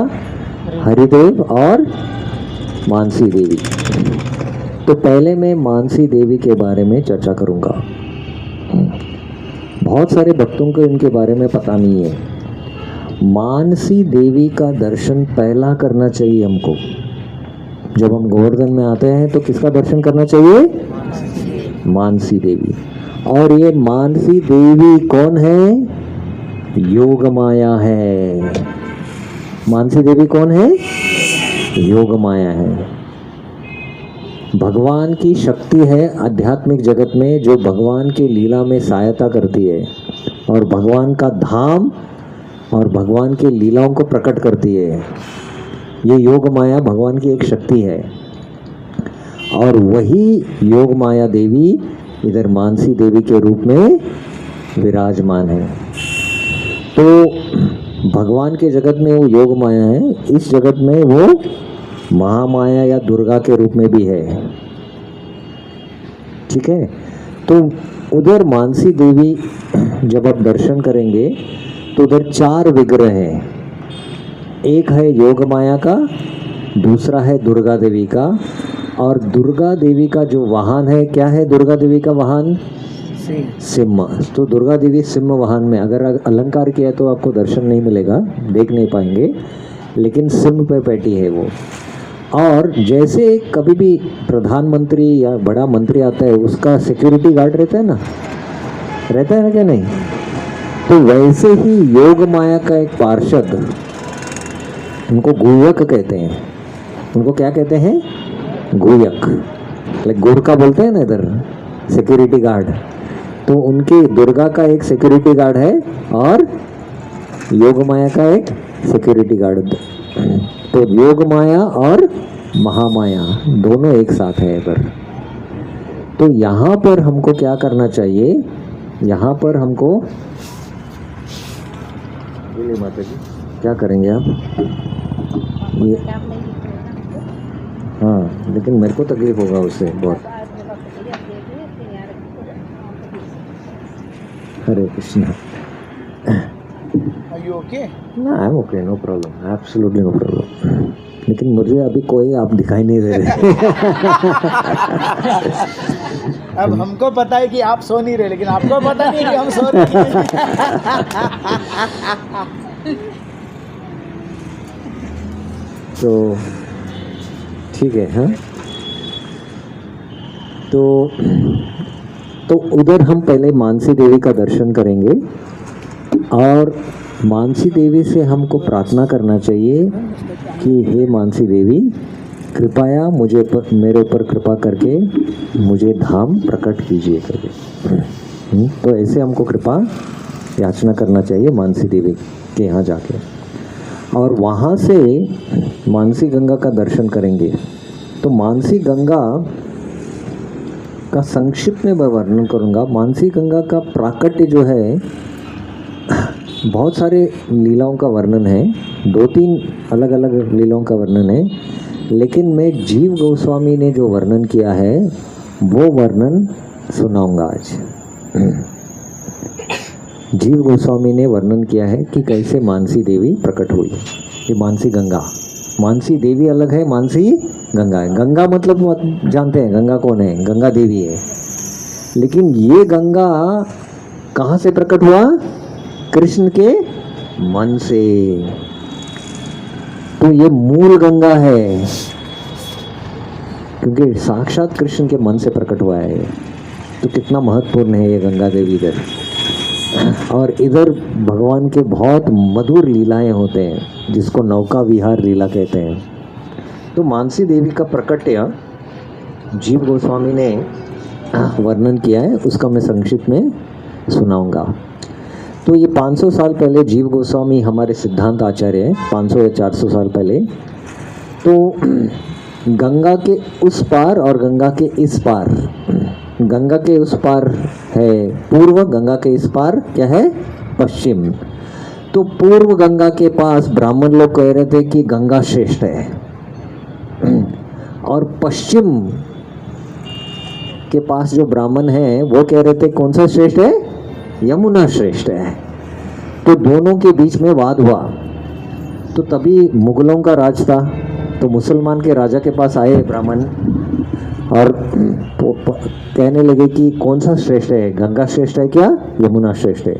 हरिदेव और मानसी देवी। तो पहले मैं मानसी देवी के बारे में चर्चा करूँगा। बहुत सारे भक्तों को इनके बारे में पता नहीं है। मानसी देवी का दर्शन पहला करना चाहिए हमको। जब हम गोवर्धन में आते हैं तो किसका दर्शन करना चाहिए? मानसी देवी। और ये मानसी देवी कौन है? योग माया है। मानसी देवी कौन है? योग माया है। भगवान की शक्ति है आध्यात्मिक जगत में, जो भगवान की लीला में सहायता करती है और भगवान का धाम और भगवान की लीलाओं को प्रकट करती है। ये योग माया भगवान की एक शक्ति है और वही योग माया देवी इधर मानसी देवी के रूप में विराजमान है। तो भगवान के जगत में वो योग माया है, इस जगत में वो महामाया या दुर्गा के रूप में भी है। ठीक है। तो उधर मानसी देवी जब आप दर्शन करेंगे तो उधर 4 विग्रह हैं। एक है योग माया का, दूसरा है दुर्गा देवी का, और दुर्गा देवी का जो वाहन है, क्या है दुर्गा देवी का वाहन? सिंह। तो दुर्गा देवी सिंह वाहन में अगर अलंकार किया तो आपको दर्शन नहीं मिलेगा, देख नहीं पाएंगे, लेकिन सिंह पे बैठी है वो। और जैसे कभी भी प्रधानमंत्री या बड़ा मंत्री आता है उसका सिक्योरिटी गार्ड रहता है ना क्या नहीं? तो वैसे ही योग माया का एक पार्षद, उनको गुयक कहते हैं। उनको क्या कहते हैं? गुयक। लाइक गोरखा बोलते हैं ना इधर, सिक्योरिटी गार्ड। तो उनकी दुर्गा का एक सिक्योरिटी गार्ड है और योग माया का एक सिक्योरिटी गार्ड। तो योग माया और महामाया दोनों एक साथ है इधर। तो यहाँ पर हमको क्या करना चाहिए? यहाँ पर हमको बोलिए माता जी, क्या करेंगे आप? ये हाँ, लेकिन मेरे को तकलीफ होगा उससे बहुत। हरे कृष्णा। Are you okay? ना, I am okay, no problem, absolutely no problem. लेकिन मुझे अभी कोई आप दिखाई नहीं दे रहे। अब हमको पता है कि आप सो नहीं रहे, लेकिन आपको पता नहीं कि हम सो रहे हैं। तो ठीक है। हाँ, तो उधर हम पहले मानसी देवी का दर्शन करेंगे और मानसी देवी से हमको प्रार्थना करना चाहिए कि हे मानसी देवी, कृपया मेरे ऊपर कृपा करके मुझे धाम प्रकट कीजिए करके। तो ऐसे हमको कृपा याचना करना चाहिए मानसी देवी के यहाँ जाके, और वहाँ से मानसी गंगा का दर्शन करेंगे। तो मानसी गंगा का संक्षिप्त में मैं वर्णन करूँगा। मानसी गंगा का प्राकट्य जो है, बहुत सारे लीलाओं का वर्णन है, 2-3 अलग अलग लीलाओं का वर्णन है, लेकिन मैं जीव गोस्वामी ने जो वर्णन किया है वो वर्णन सुनाऊंगा आज। जीव गोस्वामी ने वर्णन किया है कि कैसे मानसी देवी प्रकट हुई। ये मानसी गंगा, मानसी देवी अलग है, मानसी गंगा है। गंगा मतलब जानते हैं गंगा कौन है, गंगा देवी है। लेकिन ये गंगा कहाँ से प्रकट हुआ? कृष्ण के मन से। तो ये मूल गंगा है, क्योंकि साक्षात कृष्ण के मन से प्रकट हुआ है। तो कितना महत्वपूर्ण है ये गंगा देवी इधर। और इधर भगवान के बहुत मधुर लीलाएं होते हैं, जिसको नौका विहार लीला कहते हैं। तो मानसी देवी का प्रकट्य जीव गोस्वामी ने वर्णन किया है, उसका मैं संक्षिप्त में सुनाऊंगा। तो ये 500 साल पहले जीव गोस्वामी हमारे सिद्धांत आचार्य हैं, 500 या 400 साल पहले। तो गंगा के उस पार और गंगा के इस पार, गंगा के उस पार है पूर्व, गंगा के इस पार क्या है? पश्चिम। तो पूर्व गंगा के पास ब्राह्मण लोग कह रहे थे कि गंगा श्रेष्ठ है, और पश्चिम के पास जो ब्राह्मण हैं वो कह रहे थे कौन सा श्रेष्ठ है? यमुना श्रेष्ठ है। तो दोनों के बीच में वाद हुआ। तो तभी मुगलों का राज था, तो मुसलमान के राजा के पास आए ब्राह्मण और कहने लगे कि कौन सा श्रेष्ठ है, गंगा श्रेष्ठ है क्या यमुना श्रेष्ठ है?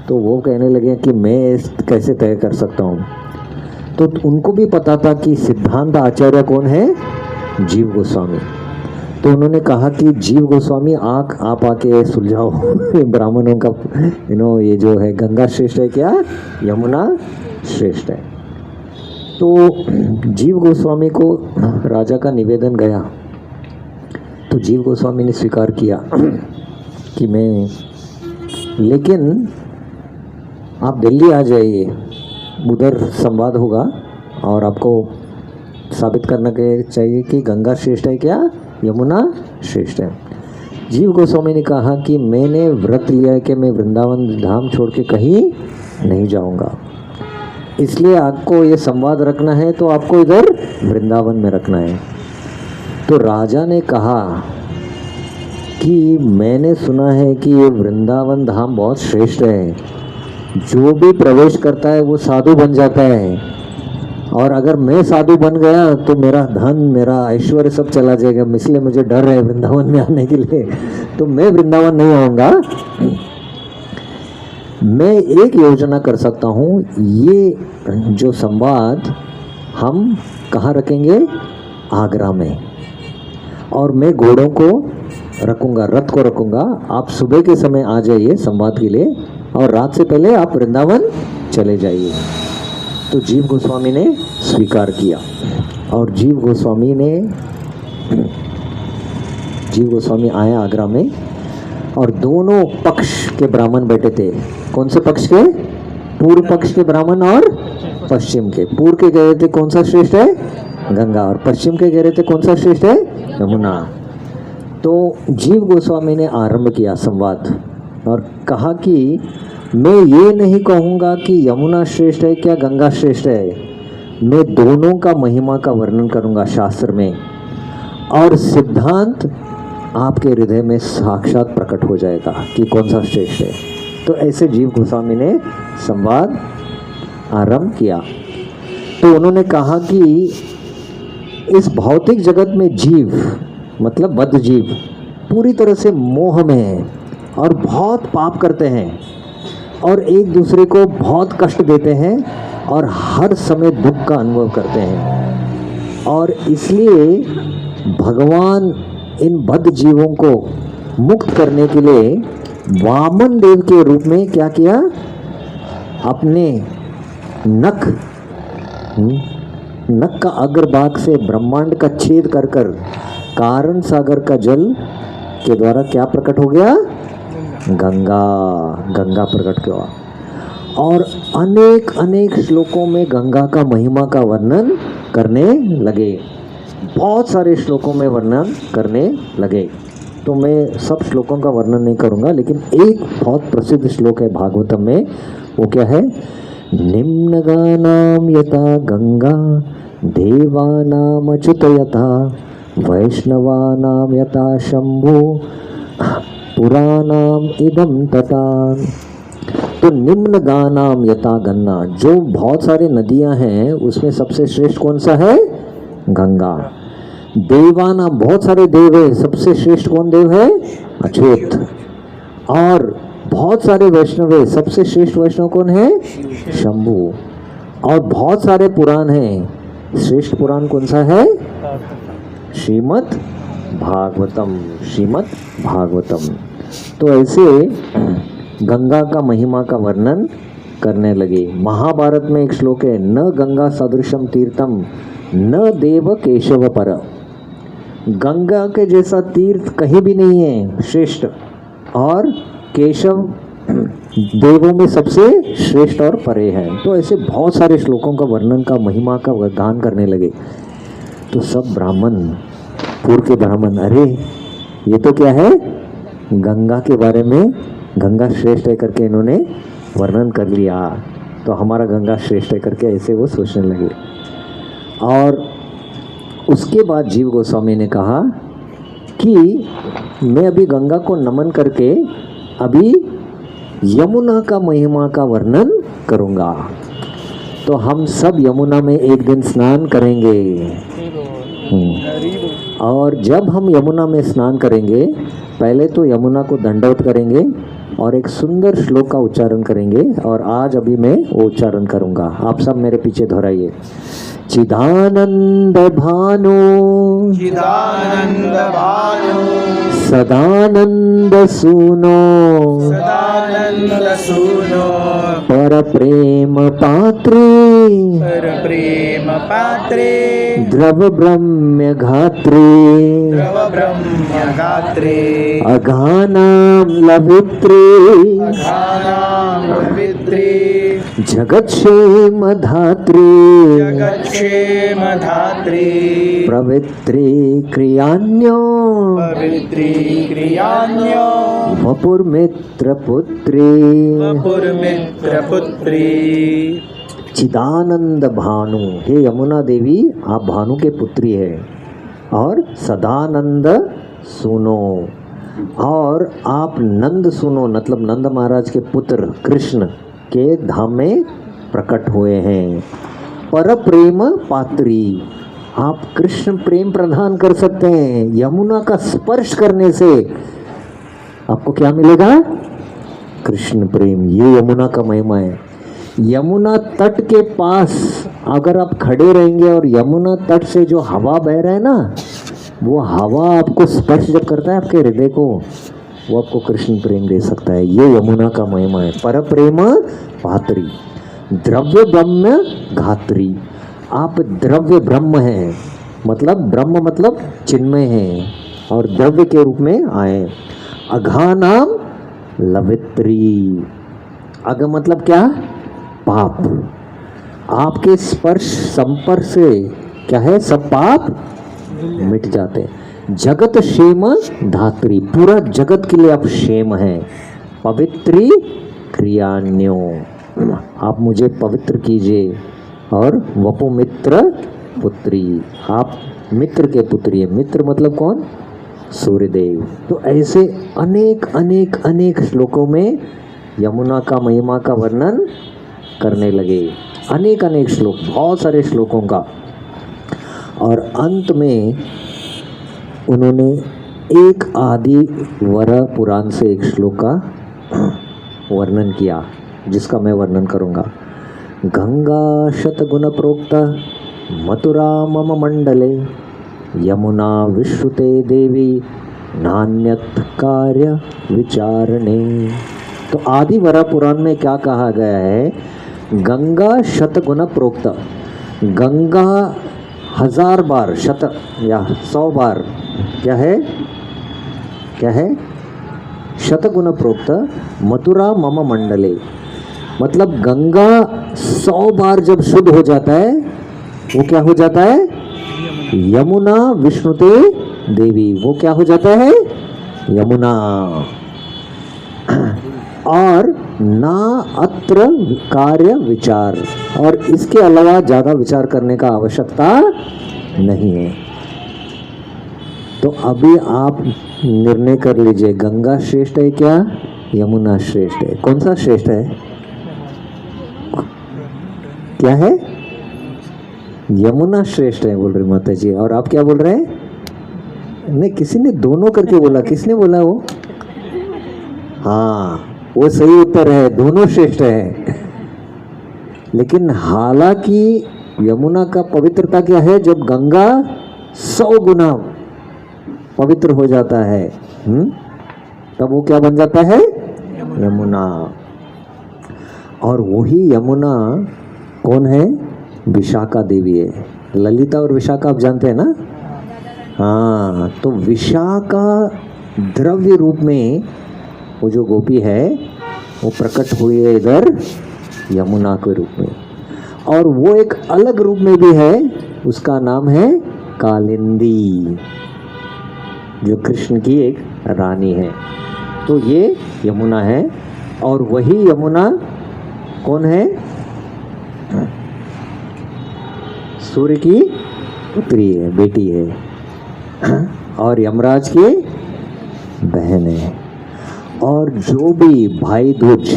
तो वो कहने लगे कि मैं कैसे तय कर सकता हूँ। तो उनको भी पता था कि सिद्धांत आचार्य कौन है? जीव गोस्वामी। तो उन्होंने कहा कि जीव गोस्वामी आप आके सुलझाओ ब्राह्मणों का, ये जो है गंगा श्रेष्ठ है क्या यमुना श्रेष्ठ है? तो जीव गोस्वामी को राजा का निवेदन गया, तो जीव गोस्वामी ने स्वीकार किया कि मैं, लेकिन आप दिल्ली आ जाइए, उधर संवाद होगा और आपको साबित करना चाहिए कि गंगा श्रेष्ठ है क्या यमुना श्रेष्ठ है। जीव गोस्वामी ने कहा कि मैंने व्रत लिया है कि मैं वृंदावन धाम छोड़ के कहीं नहीं जाऊंगा, इसलिए आपको ये संवाद रखना है तो आपको इधर वृंदावन में रखना है। तो राजा ने कहा कि मैंने सुना है कि ये वृंदावन धाम बहुत श्रेष्ठ है, जो भी प्रवेश करता है वो साधु बन जाता है, और अगर मैं साधु बन गया तो मेरा धन मेरा ऐश्वर्य सब चला जाएगा, इसलिए मुझे डर है वृंदावन में आने के लिए, तो मैं वृंदावन नहीं आऊँगा। मैं एक योजना कर सकता हूँ, ये जो संवाद हम कहाँ रखेंगे? आगरा में, और मैं घोड़ों को रखूँगा, रथ को रखूँगा। आप सुबह के समय आ जाइए संवाद के लिए, और रात से पहले आप वृंदावन चले जाइए। तो जीव गोस्वामी ने स्वीकार किया, और जीव गोस्वामी आया आगरा में, और दोनों पक्ष के ब्राह्मण बैठे थे। कौन से पक्ष के? पूर्व पक्ष के ब्राह्मण और पश्चिम के। पूर्व के कह रहे थे कौन सा श्रेष्ठ है? गंगा, और पश्चिम के कह रहे थे कौन सा श्रेष्ठ है? यमुना। तो जीव गोस्वामी ने आरंभ किया संवाद और कहा कि मैं ये नहीं कहूँगा कि यमुना श्रेष्ठ है क्या गंगा श्रेष्ठ है, मैं दोनों का महिमा का वर्णन करूँगा शास्त्र में, और सिद्धांत आपके हृदय में साक्षात प्रकट हो जाएगा कि कौन सा श्रेष्ठ है। तो ऐसे जीव गोस्वामी ने संवाद आरंभ किया। तो उन्होंने कहा कि इस भौतिक जगत में जीव मतलब बद्ध जीव पूरी तरह से मोह में है और बहुत पाप करते हैं और एक दूसरे को बहुत कष्ट देते हैं और हर समय दुख का अनुभव करते हैं, और इसलिए भगवान इन बद्ध जीवों को मुक्त करने के लिए वामन देव के रूप में क्या किया? अपने नख का अग्रभाग से ब्रह्मांड का छेद कर कर कारण सागर का जल के द्वारा क्या प्रकट हो गया? गंगा प्रकट हुआ, और अनेक अनेक श्लोकों में गंगा का महिमा का वर्णन करने लगे, बहुत सारे श्लोकों में वर्णन करने लगे। तो मैं सब श्लोकों का वर्णन नहीं करूँगा, लेकिन एक बहुत प्रसिद्ध श्लोक है भागवतम में, वो क्या है? निम्नगानाम यथा गंगा देवानाम अच्युत यथा वैष्णवानाम यथा शंभु पुराणाम इदम तथा। तो निम्न गानाम यथा गन्ना, जो बहुत सारे नदियां हैं उसमें सबसे श्रेष्ठ कौन सा है? गंगा। देवाना, बहुत सारे देव है, सबसे श्रेष्ठ कौन देव है? अच्युत। और बहुत सारे वैष्णव है, सबसे श्रेष्ठ वैष्णव कौन है? शंभु। और बहुत सारे पुराण हैं, श्रेष्ठ पुराण कौन सा है? श्रीमद् भागवतम। श्रीमद् भागवतम। तो ऐसे गंगा का महिमा का वर्णन करने लगे। महाभारत में एक श्लोक है, न गंगा सदृशम तीर्थम न देव केशव पर। गंगा के जैसा तीर्थ कहीं भी नहीं है श्रेष्ठ, और केशव देवों में सबसे श्रेष्ठ और परे है। तो ऐसे बहुत सारे श्लोकों का वर्णन का महिमा का गान करने लगे। तो सब ब्राह्मण, पूर्व के ब्राह्मण, अरे ये तो क्या है? गंगा के बारे में, गंगा श्रेष्ठ है करके इन्होंने वर्णन कर लिया, तो हमारा गंगा श्रेष्ठ है करके ऐसे वो सोचने लगे। और उसके बाद जीव गोस्वामी ने कहा कि मैं अभी गंगा को नमन करके अभी यमुना का महिमा का वर्णन करूँगा। तो हम सब यमुना में एक दिन स्नान करेंगे। और जब हम यमुना में स्नान करेंगे, पहले तो यमुना को दंडवत करेंगे और एक सुंदर श्लोक का उच्चारण करेंगे। और आज अभी मैं वो उच्चारण करूँगा, आप सब मेरे पीछे दोहराइए। चिदानंद भानु चिदानंद भानु सदानंद सूनो सदानंद सूनो पर प्रेम पात्रे पर प्रेम पात्रे द्रव ब्रह्म घात्रे द्रव ब्रह्म गात्रे अघानाम लवित्रे अघानां पवित्रे जगत्क्षेम धात्रे जगत्क्षेम धात्रे पवित्रे क्रियान्यो पवित्री क्रियान्यो वपुर्मित्र पुत्रे वपुर्मित्र पुत्री। चिदानंद भानु, हे यमुना देवी आप भानु के पुत्री है। और सदानंद सुनो, और आप नंद सुनो, मतलब नंद महाराज के पुत्र कृष्ण के धाम में प्रकट हुए हैं। पर प्रेम पात्री, आप कृष्ण प्रेम प्रदान कर सकते हैं। यमुना का स्पर्श करने से आपको क्या मिलेगा? कृष्ण प्रेम। ये यमुना का महिमा है। यमुना तट के पास अगर आप खड़े रहेंगे और यमुना तट से जो हवा बह रहा है ना, वो हवा आपको स्पर्श जब करता है आपके हृदय को, वो आपको कृष्ण प्रेम दे सकता है। ये यमुना का महिमा है। पर प्रेम पात्री, द्रव्य ब्रह्म घात्री, आप द्रव्य ब्रह्म हैं, मतलब ब्रह्म मतलब चिन्मय है और द्रव्य के रूप में आए। अघानाम लवित्री, अग मतलब क्या? पाप। आपके स्पर्श संपर्क से क्या है? सब पाप मिट जाते हैं। जगत क्षेम धात्री, पूरा जगत के लिए आप क्षेम हैं। पवित्री क्रियान्यो, आप मुझे पवित्र कीजिए। और वपुमित्र पुत्री, आप मित्र के पुत्री है। मित्र मतलब कौन? सूर्यदेव। तो ऐसे अनेक अनेक अनेक श्लोकों में यमुना का महिमा का वर्णन करने लगे। अनेक अनेक श्लोक, बहुत सारे श्लोकों का। और अंत में उन्होंने एक आदि वर पुराण से एक श्लोक का वर्णन किया, जिसका मैं वर्णन करूँगा। गंगा शतगुण प्रोक्त मथुरा मम मंडले यमुना विश्रुते देवी नान्यत कार्य विचारणे। तो आदि वरा पुराण में क्या कहा गया है? गंगा शतगुण प्रोक्त, गंगा 1000 बार, शत या 100 बार क्या है? क्या है? शतगुण प्रोक्त मथुरा मम मंडले, मतलब गंगा 100 बार जब शुद्ध हो जाता है वो क्या हो जाता है? यमुना विष्णुते देवी, वो क्या हो जाता है? यमुना। और ना अत्र कार्य विचार, और इसके अलावा ज़्यादा विचार करने का आवश्यकता नहीं है। तो अभी आप निर्णय कर लीजिए, गंगा श्रेष्ठ है क्या यमुना श्रेष्ठ है? कौन सा श्रेष्ठ है? क्या है? यमुना श्रेष्ठ है बोल रही माता जी। और आप क्या बोल रहे हैं? नहीं, किसी ने दोनों करके बोला। किसने बोला वो? हाँ, वो सही उत्तर है, दोनों श्रेष्ठ है। लेकिन हालांकि यमुना का पवित्रता क्या है? जब गंगा 100 गुना पवित्र हो जाता है, तब वो क्या बन जाता है? यमुना। और वही यमुना कौन है? विशाखा देवी है। ललिता और विशाखा आप जानते हैं ना? हाँ, तो विशाखा द्रव्य रूप में वो जो गोपी है वो प्रकट हुई है इधर यमुना के रूप में। और वो एक अलग रूप में भी है, उसका नाम है कालिंदी, जो कृष्ण की एक रानी है। तो ये यमुना है। और वही यमुना कौन है? सूर्य की पुत्री है, बेटी है, और यमराज की बहन है। और जो भी भाई दूज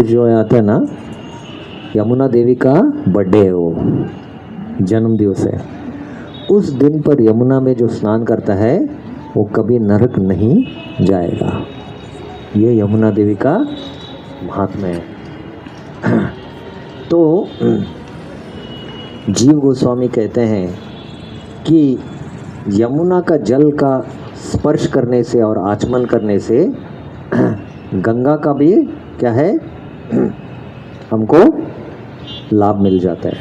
जो आता है ना, यमुना देवी का बर्थडे है, वो जन्म दिवस है। उस दिन पर यमुना में जो स्नान करता है वो कभी नरक नहीं जाएगा। ये यमुना देवी का महात्म्य है। तो जीव गोस्वामी कहते हैं कि यमुना का जल का स्पर्श करने से और आचमन करने से गंगा का भी क्या है? हमको लाभ मिल जाता है।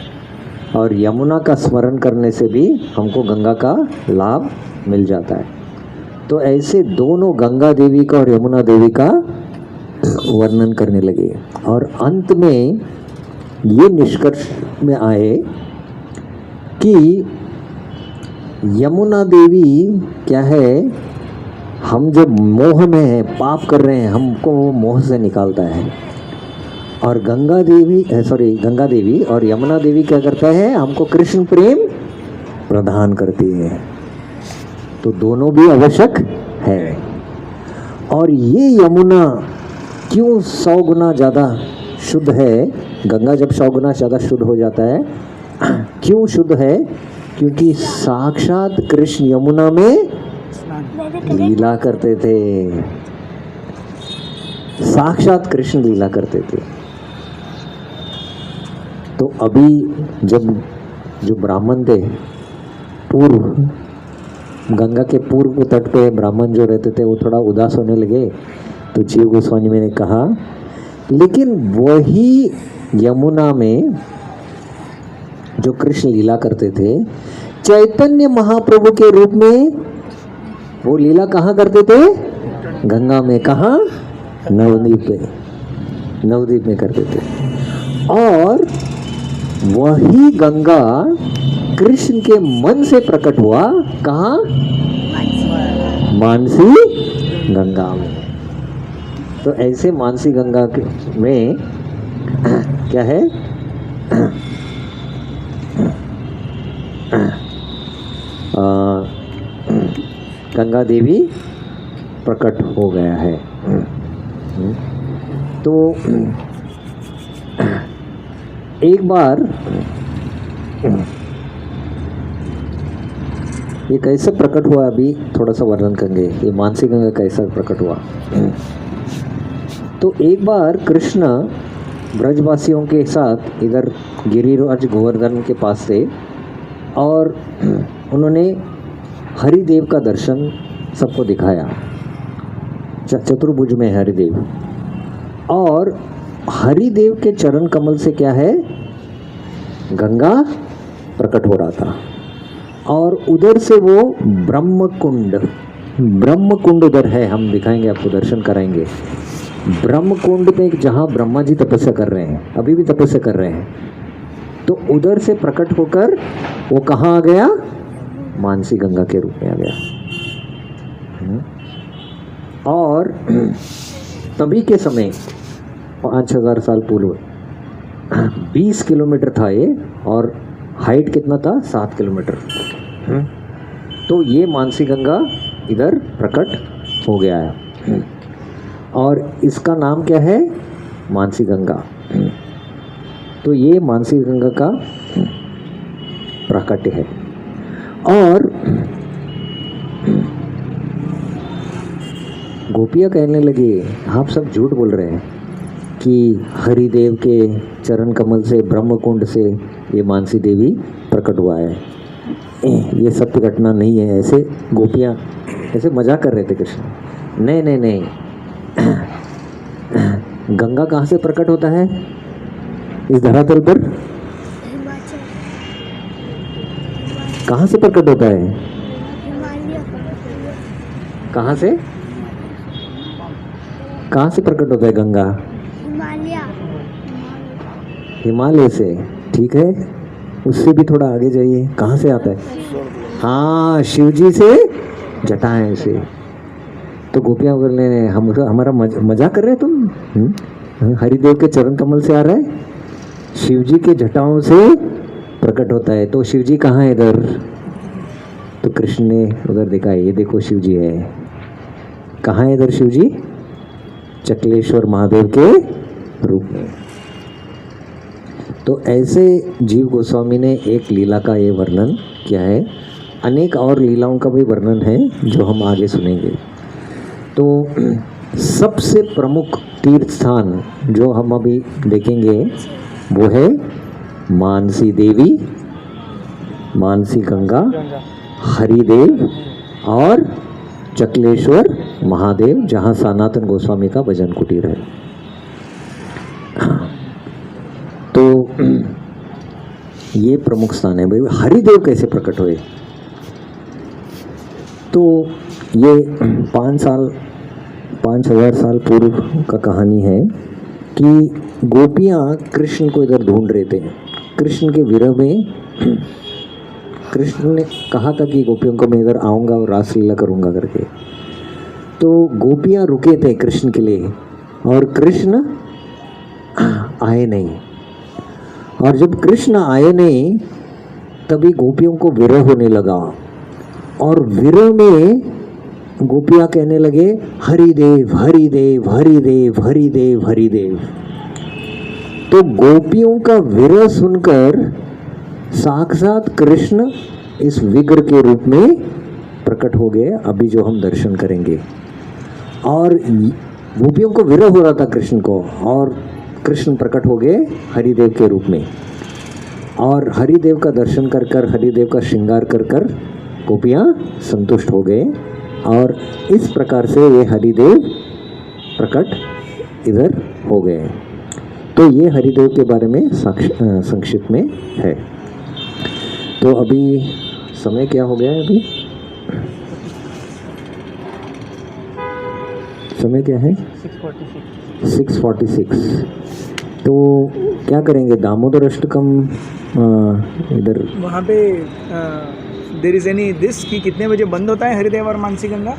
और यमुना का स्मरण करने से भी हमको गंगा का लाभ मिल जाता है। तो ऐसे दोनों गंगा देवी का और यमुना देवी का वर्णन करने लगे। और अंत में ये निष्कर्ष में आए कि यमुना देवी क्या है? हम जब मोह में हैं, पाप कर रहे हैं, हमको वो मोह से निकालता है। और गंगा देवी और यमुना देवी क्या करता है? हमको कृष्ण प्रेम प्रदान करती है। तो दोनों भी आवश्यक है। और ये यमुना क्यों 100 गुना ज़्यादा शुद्ध है? गंगा जब 100 गुना ज़्यादा शुद्ध हो जाता है, क्यों शुद्ध है? क्योंकि साक्षात कृष्ण यमुना में लीला करते थे। साक्षात कृष्ण लीला करते थे। तो अभी जब जो ब्राह्मण थे, पूर्व गंगा के पूर्व तट पे ब्राह्मण जो रहते थे, वो थोड़ा उदास होने लगे। तो जीव गोस्वामी ने कहा, लेकिन वही यमुना में जो कृष्ण लीला करते थे, चैतन्य महाप्रभु के रूप में वो लीला कहाँ करते थे? गंगा में। कहाँ? नवद्वीप में करते थे। और वही गंगा कृष्ण के मन से प्रकट हुआ। कहाँ? मानसी गंगा में। तो ऐसे मानसी गंगा में क्या है? गंगा देवी प्रकट हो गया है। तो एक बार ये कैसे प्रकट हुआ, अभी थोड़ा सा वर्णन करेंगे। ये मानसी गंगा कैसा प्रकट हुआ। तो एक बार कृष्ण ब्रजवासियों के साथ इधर गिरिराज गोवर्धन के पास थे, और उन्होंने हरिदेव का दर्शन सबको दिखाया। चतुर्भुज में हरिदेव, और हरिदेव के चरण कमल से क्या है? गंगा प्रकट हो रहा था। और उधर से वो ब्रह्म कुंड उधर है, हम दिखाएंगे आपको, दर्शन कराएंगे। ब्रह्म कुंड में जहाँ ब्रह्मा जी तपस्या कर रहे हैं, अभी भी तपस्या कर रहे हैं, तो उधर से प्रकट होकर वो कहाँ आ गया? मानसी गंगा के रूप में आ गया। और तभी के समय 5000 साल पूर्व 20 किलोमीटर था ये, और हाइट कितना था 7 किलोमीटर। तो ये मानसी गंगा इधर प्रकट हो गया है, और इसका नाम क्या है, मानसी गंगा। तो ये मानसी गंगा का प्राकट्य है। और गोपियाँ कहने लगी, आप सब झूठ बोल रहे हैं कि हरिदेव के चरण कमल से, ब्रह्मकुंड से ये मानसी देवी प्रकट हुआ है। ये सत्य घटना नहीं है। ऐसे गोपियाँ ऐसे मजाक कर रहे थे कृष्ण। नहीं नहीं नहीं, गंगा कहाँ से प्रकट होता है इस धरातल पर? कहाँ से प्रकट होता है? कहाँ से प्रकट होता है गंगा? हिमालय से। ठीक है, उससे भी थोड़ा आगे जाइए, कहाँ से आता है? हाँ, शिव जी से जटाएं से। तो गोपियाँ बोल रहे हैं, हम हमारा मजाक कर रहे हैं तुम? हरिदेव के चरण कमल से आ रहा है, शिव जी के जटाओं से प्रकट होता है। तो शिव जी कहाँ है इधर? तो कृष्ण ने उधर देखा, ये देखो शिव जी है। कहाँ है इधर शिव जी? चकलेश्वर महादेव के रूप में। तो ऐसे जीव गोस्वामी ने एक लीला का ये वर्णन किया है। अनेक और लीलाओं का भी वर्णन है जो हम आगे सुनेंगे। तो सबसे प्रमुख तीर्थ स्थान जो हम अभी देखेंगे वो है मानसी देवी, मानसी गंगा, हरिदेव और चकलेश्वर महादेव, जहाँ सनातन गोस्वामी का भजन कुटीर है। तो ये प्रमुख स्थान है। भाई हरिदेव कैसे प्रकट हुए? तो ये 5000 साल पूर्व का कहानी है कि गोपियाँ कृष्ण को इधर ढूंढ रहे थे। कृष्ण के विरह में कृष्ण ने कहा था कि गोपियों को मैं इधर आऊँगा और रासलीला करूँगा करके। तो गोपियाँ रुके थे कृष्ण के लिए, और कृष्ण आए नहीं। और जब कृष्ण आए नहीं, तभी गोपियों को विरह होने लगा, और विरह में गोपियाँ कहने लगे, हरिदेव हरिदेव हरिदेव हरिदेव हरिदेव। तो गोपियों का विरह सुनकर साक्षात कृष्ण इस विग्रह के रूप में प्रकट हो गए, अभी जो हम दर्शन करेंगे। और गोपियों को विरह हो रहा था कृष्ण को, और कृष्ण प्रकट हो गए हरिदेव के रूप में। और हरिदेव का दर्शन कर कर, हरिदेव का श्रृंगार कर कर गोपियाँ संतुष्ट हो गए, और इस प्रकार से ये हरिदेव प्रकट इधर हो गए। तो ये हरिदेव के बारे में संक्षिप्त में है। तो अभी समय क्या हो गया है? अभी समय क्या है? 6:46। तो क्या करेंगे? दामोदर अष्टकम इधर वहाँ पे देयर इज एनी दिस कि कितने बजे बंद होता है हरिदेव और मानसी गंगा?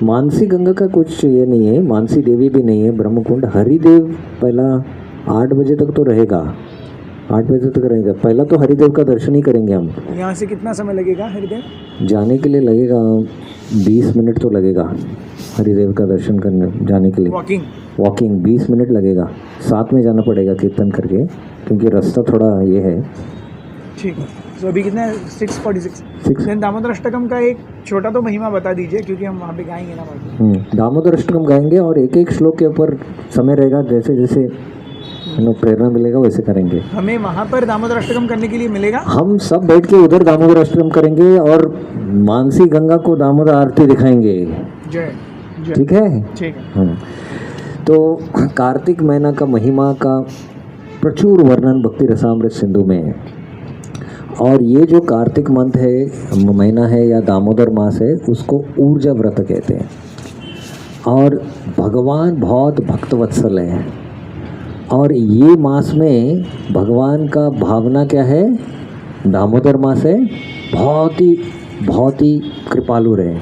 मानसी गंगा का कुछ ये नहीं है, मानसी देवी भी नहीं है, ब्रह्मकुंड। हरिदेव पहला 8 बजे तक तो रहेगा, 8 बजे तक रहेगा। पहला तो हरिदेव का दर्शन ही करेंगे हम। यहाँ से कितना समय लगेगा हरिदेव? जाने के लिए लगेगा 20 मिनट तो लगेगा, हरिदेव का दर्शन करने जाने के लिए। वॉकिंग 20 मिनट लगेगा। साथ में जाना पड़ेगा कीर्तन करके, क्योंकि रास्ता थोड़ा ये है। ठीक है। तो अभी कितना है? 6:46। दामोदर अष्टकम का एक छोटा तो महिमा बता दीजिए, क्योंकि हम वहाँ पे गाएंगे ना बाकी। दामोदर अष्टकम गाएंगे, और एक एक श्लोक के ऊपर समय रहेगा, जैसे जैसे प्रेरणा मिलेगा वैसे करेंगे। हमें वहाँ पर दामोदर अष्टकम करने के लिए मिलेगा? हम सब बैठ के उधर दामोदर अष्टकम करेंगे, और मानसी गंगा को दामोदर आरती दिखाएंगे। जय। ठीक है? ठीक है। तो कार्तिक महीना का महिमा का प्रचुर वर्णन भक्ति रसामृत सिंधु में है। और ये जो कार्तिक मंथ है, महीना है या दामोदर मास है, उसको ऊर्जा व्रत कहते हैं। और भगवान बहुत भक्तवत्सल है, और ये मास में भगवान का भावना क्या है? दामोदर मास है, बहुत ही कृपालु रहे।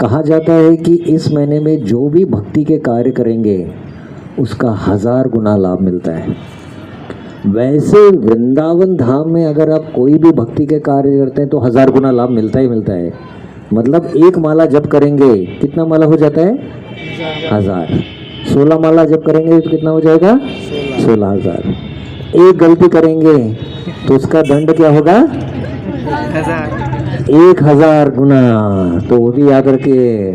कहा जाता है कि इस महीने में जो भी भक्ति के कार्य करेंगे उसका 1000 गुना लाभ मिलता है। वैसे वृंदावन धाम में अगर आप कोई भी भक्ति के कार्य करते हैं तो 1000 गुना लाभ मिलता ही मिलता है। मतलब एक माला जप करेंगे कितना माला हो जाता है? 1000। 16 माला जप करेंगे तो कितना हो जाएगा? 16,000। एक गलती करेंगे तो उसका दंड क्या होगा? 1000 गुना। तो वो भी याद रखिए।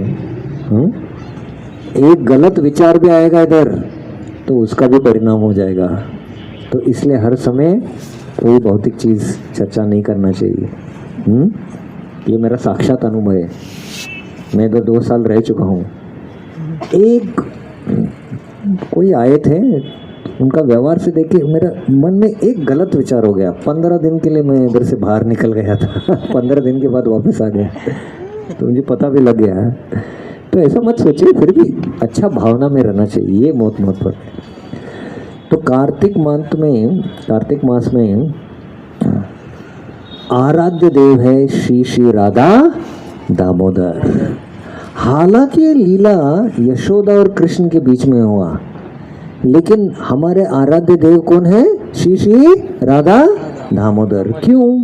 एक गलत विचार भी आएगा इधर तो उसका भी परिणाम हो जाएगा। तो इसलिए हर समय कोई भौतिक चीज़ चर्चा नहीं करना चाहिए। ये मेरा साक्षात अनुभव है। मैं तो 2 साल रह चुका हूँ। एक कोई आए थे, उनका व्यवहार से देख के मेरा मन में एक गलत विचार हो गया। 15 दिन के लिए मैं इधर से बाहर निकल गया था। 15 दिन के बाद वापस आ गया तो मुझे पता भी लग गया। तो ऐसा मत सोचिए, फिर भी अच्छा भावना में रहना चाहिए, ये बहुत महत्वपूर्ण है। तो कार्तिक मास में आराध्य देव है श्री श्री राधा दामोदर। हालांकि लीला यशोदा और कृष्ण के बीच में हुआ, लेकिन हमारे आराध्य देव कौन है? श्री श्री राधा दामोदर। क्यों?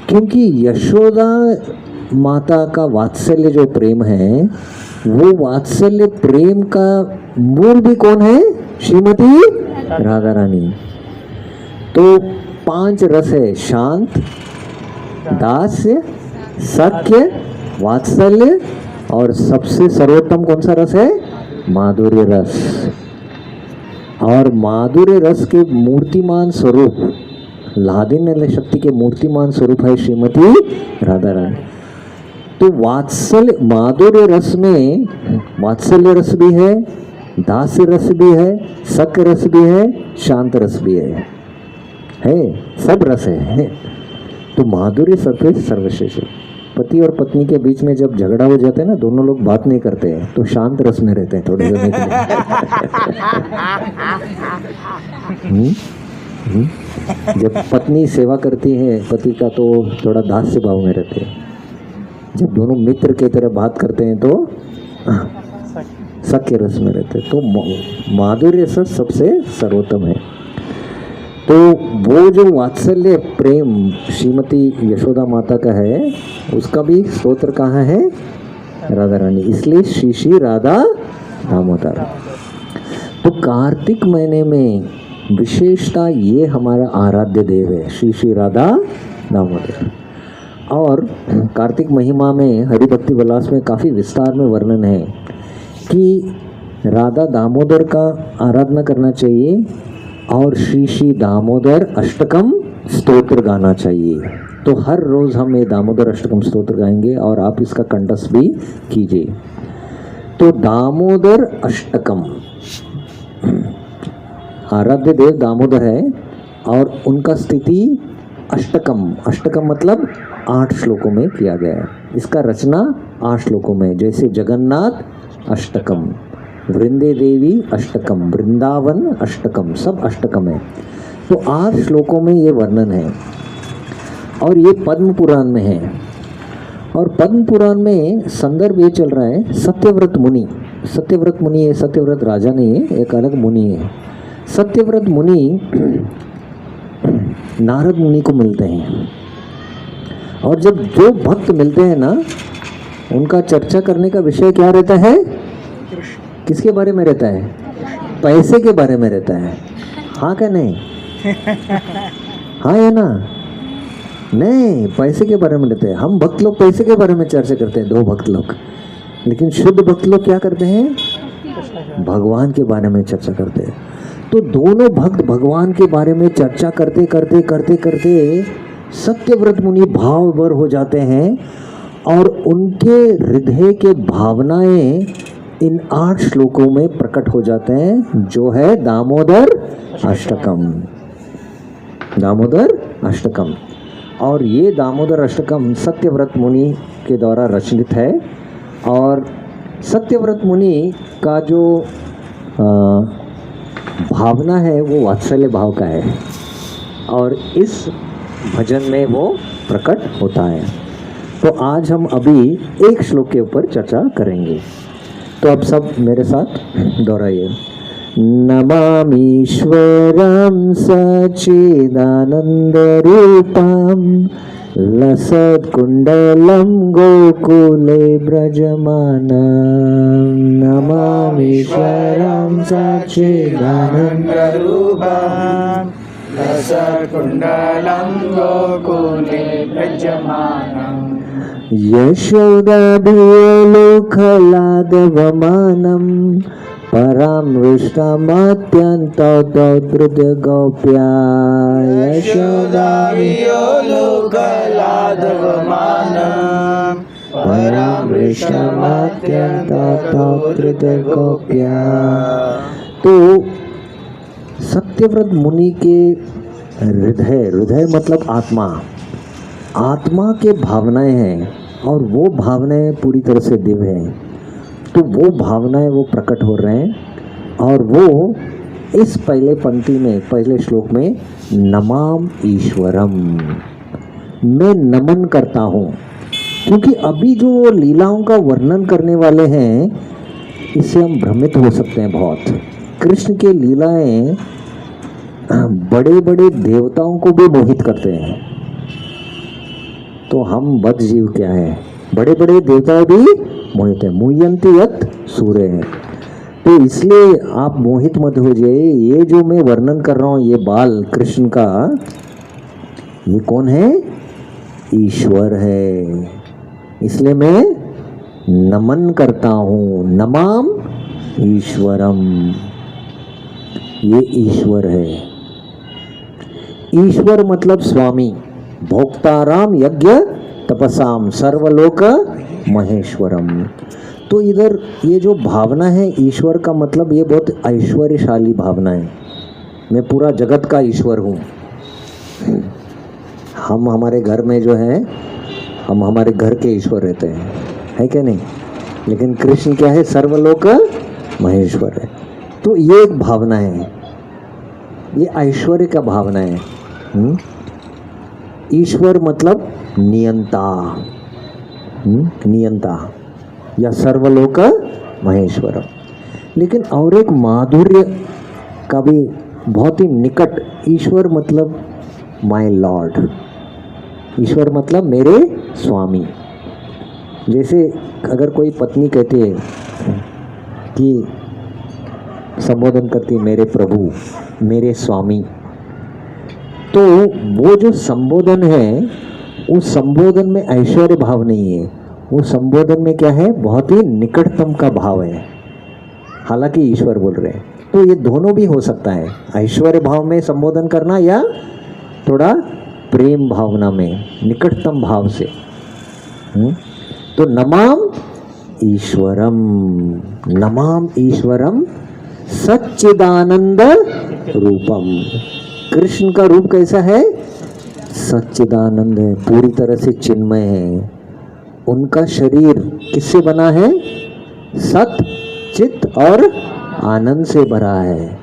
क्योंकि यशोदा माता का वात्सल्य जो प्रेम है, वो वात्सल्य प्रेम का मूल भी कौन है? श्रीमती राधा रानी। तो 5 रस है, शांत, दास्य, सख्य, वात्सल्य, और सबसे सर्वोत्तम कौन सा रस है? माधुर्य रस। और माधुर्य रस के मूर्तिमान स्वरूप, लादिन्य शक्ति के मूर्तिमान स्वरूप है श्रीमती राधा रानी। तो वात्सल्य, माधुर्य रस में वात्सल्य रस भी है, दास्य रस भी है, सख्य रस भी है, शांत रस भी है, सब रस है। तो माधुर्य सर्वश्रेष्ठ। पति और पत्नी के बीच में जब झगड़ा हो जाता है ना, दोनों लोग बात नहीं करते हैं तो शांत रस में रहते हैं थोड़े समय के लिए। जब पत्नी सेवा करती है पति का तो थोड़ा दास्य भाव में रहते हैं। जब दोनों मित्र की तरह बात करते हैं तो सख्य रस में रहते हैं। तो माधुर्य रस सबसे सर्वोत्तम है। तो वो जो वात्सल्य प्रेम श्रीमती यशोदा माता का है, उसका भी स्तोत्र कहाँ है? राधा रानी। इसलिए श्री श्री राधा दामोदर। तो कार्तिक महीने में विशेषता ये हमारा आराध्य देव है श्री श्री राधा दामोदर। और कार्तिक महिमा में हरिभक्ति विलास में काफ़ी विस्तार में वर्णन है कि राधा दामोदर का आराधना करना चाहिए और श्री श्री दामोदर अष्टकम स्तोत्र गाना चाहिए। तो हर रोज़ हम ये दामोदर अष्टकम स्तोत्र गाएंगे और आप इसका कंठस्थ भी कीजिए। तो दामोदर अष्टकम, आराध्य देव दामोदर है और उनका स्थिति अष्टकम, अष्टकम मतलब 8 श्लोकों में किया गया है। इसका रचना 8 श्लोकों में, जैसे जगन्नाथ अष्टकम, वृंदे देवी अष्टकम, वृंदावन अष्टकम, सब अष्टकम है। तो 8 श्लोकों में ये वर्णन है और ये पद्म पुराण में है। और पद्म पुराण में संदर्भ ये चल रहा है सत्यव्रत मुनि। सत्यव्रत मुनि है, सत्यव्रत राजा नहीं है, एक अलग मुनि है। सत्यव्रत मुनि नारद मुनि को मिलते हैं और जब जो भक्त मिलते हैं ना, उनका चर्चा करने का विषय क्या रहता है? किसके बारे में रहता है? पैसे के बारे में रहता है। हाँ क्या नहीं? हाँ या ना? नहीं, पैसे के बारे में रहते हैं। हम भक्त लोग पैसे के बारे में चर्चा करते हैं, 2 भक्त लोग। लेकिन शुद्ध भक्त लोग क्या करते हैं? भगवान के बारे में चर्चा करते हैं। तो दोनों भक्त भगवान के बारे में चर्चा करते करते करते करते सत्यव्रत मुनि भावभर हो जाते हैं और उनके हृदय के भावनाएं इन 8 श्लोकों में प्रकट हो जाते हैं, जो है दामोदर अष्टकम। दामोदर अष्टकम। और ये दामोदर अष्टकम सत्यव्रत मुनि के द्वारा रचित है। और सत्यव्रत मुनि का जो भावना है वो वात्सल्य भाव का है और इस भजन में वो प्रकट होता है। तो आज हम अभी एक श्लोक के ऊपर चर्चा करेंगे। तो अब सब मेरे साथ दोहराइए। नमामीश्वरं सच्चिदानन्दरूपं लसत्कुण्डलं गोकुले व्रजमानं। नमामीश्वरं सच्चिदानन्दरूपं लसत्कुण्डलं गोकुले व्रजमानं। यशोदाभिलोकलादवमानं परामृष्टमत्यन्तोद्धृतगोप्या। यशोदाभिलोकलादवमानं परामृष्टमत्यन्तोद्धृतगोप्या। तो सत्यव्रत मुनि के हृदय मतलब आत्मा के भावनाएं हैं, और वो भावनाएं पूरी तरह से दिव्य हैं। तो वो भावनाएं वो प्रकट हो रहे हैं, और वो इस पहले पंक्ति में, पहले श्लोक में नमाम ईश्वरम, मैं नमन करता हूँ। क्योंकि अभी जो लीलाओं का वर्णन करने वाले हैं, इससे हम भ्रमित हो सकते हैं बहुत। कृष्ण के लीलाएं बड़े बड़े देवताओं को भी मोहित करते हैं। तो हम बद जीव क्या है, बड़े बड़े देवता भी मोहित है। मुह्यंति यत् सूर्य है। तो इसलिए आप मोहित मत हो जाइए। ये जो मैं वर्णन कर रहा हूँ, ये बाल कृष्ण का, ये कौन है? ईश्वर है। इसलिए मैं नमन करता हूँ। नमाम ईश्वरम, ये ईश्वर है। ईश्वर मतलब स्वामी, भोक्ताराम यज्ञ तपसाम सर्वलोक महेश्वरम। तो इधर ये जो भावना है ईश्वर का मतलब, ये बहुत ऐश्वर्यशाली भावना है। मैं पूरा जगत का ईश्वर हूँ। हम हमारे घर में जो है, हम हमारे घर के ईश्वर रहते हैं, है क्या नहीं? लेकिन कृष्ण क्या है? सर्वलोक महेश्वर है। तो ये एक भावना है, ये ऐश्वर्य का भावना है। ईश्वर मतलब नियंता, नियंता या सर्वलोक महेश्वर। लेकिन और एक माधुर्य का भी बहुत ही निकट, ईश्वर मतलब माय लॉर्ड, ईश्वर मतलब मेरे स्वामी। जैसे अगर कोई पत्नी कहती है कि संबोधन करती मेरे प्रभु, मेरे स्वामी, तो वो जो संबोधन है, उस संबोधन में ऐश्वर्य भाव नहीं है। वो संबोधन में क्या है? बहुत ही निकटतम का भाव है। हालांकि ईश्वर बोल रहे हैं, तो ये दोनों भी हो सकता है, ऐश्वर्य भाव में संबोधन करना या थोड़ा प्रेम भावना में, निकटतम भाव से। तो नमाम ईश्वरम, नमाम ईश्वरम सच्चिदानंद रूपम। कृष्ण का रूप कैसा है? सच्चिदानंद है, पूरी तरह से चिन्मय है। उनका शरीर किससे बना है? सत, चित और आनंद से भरा है।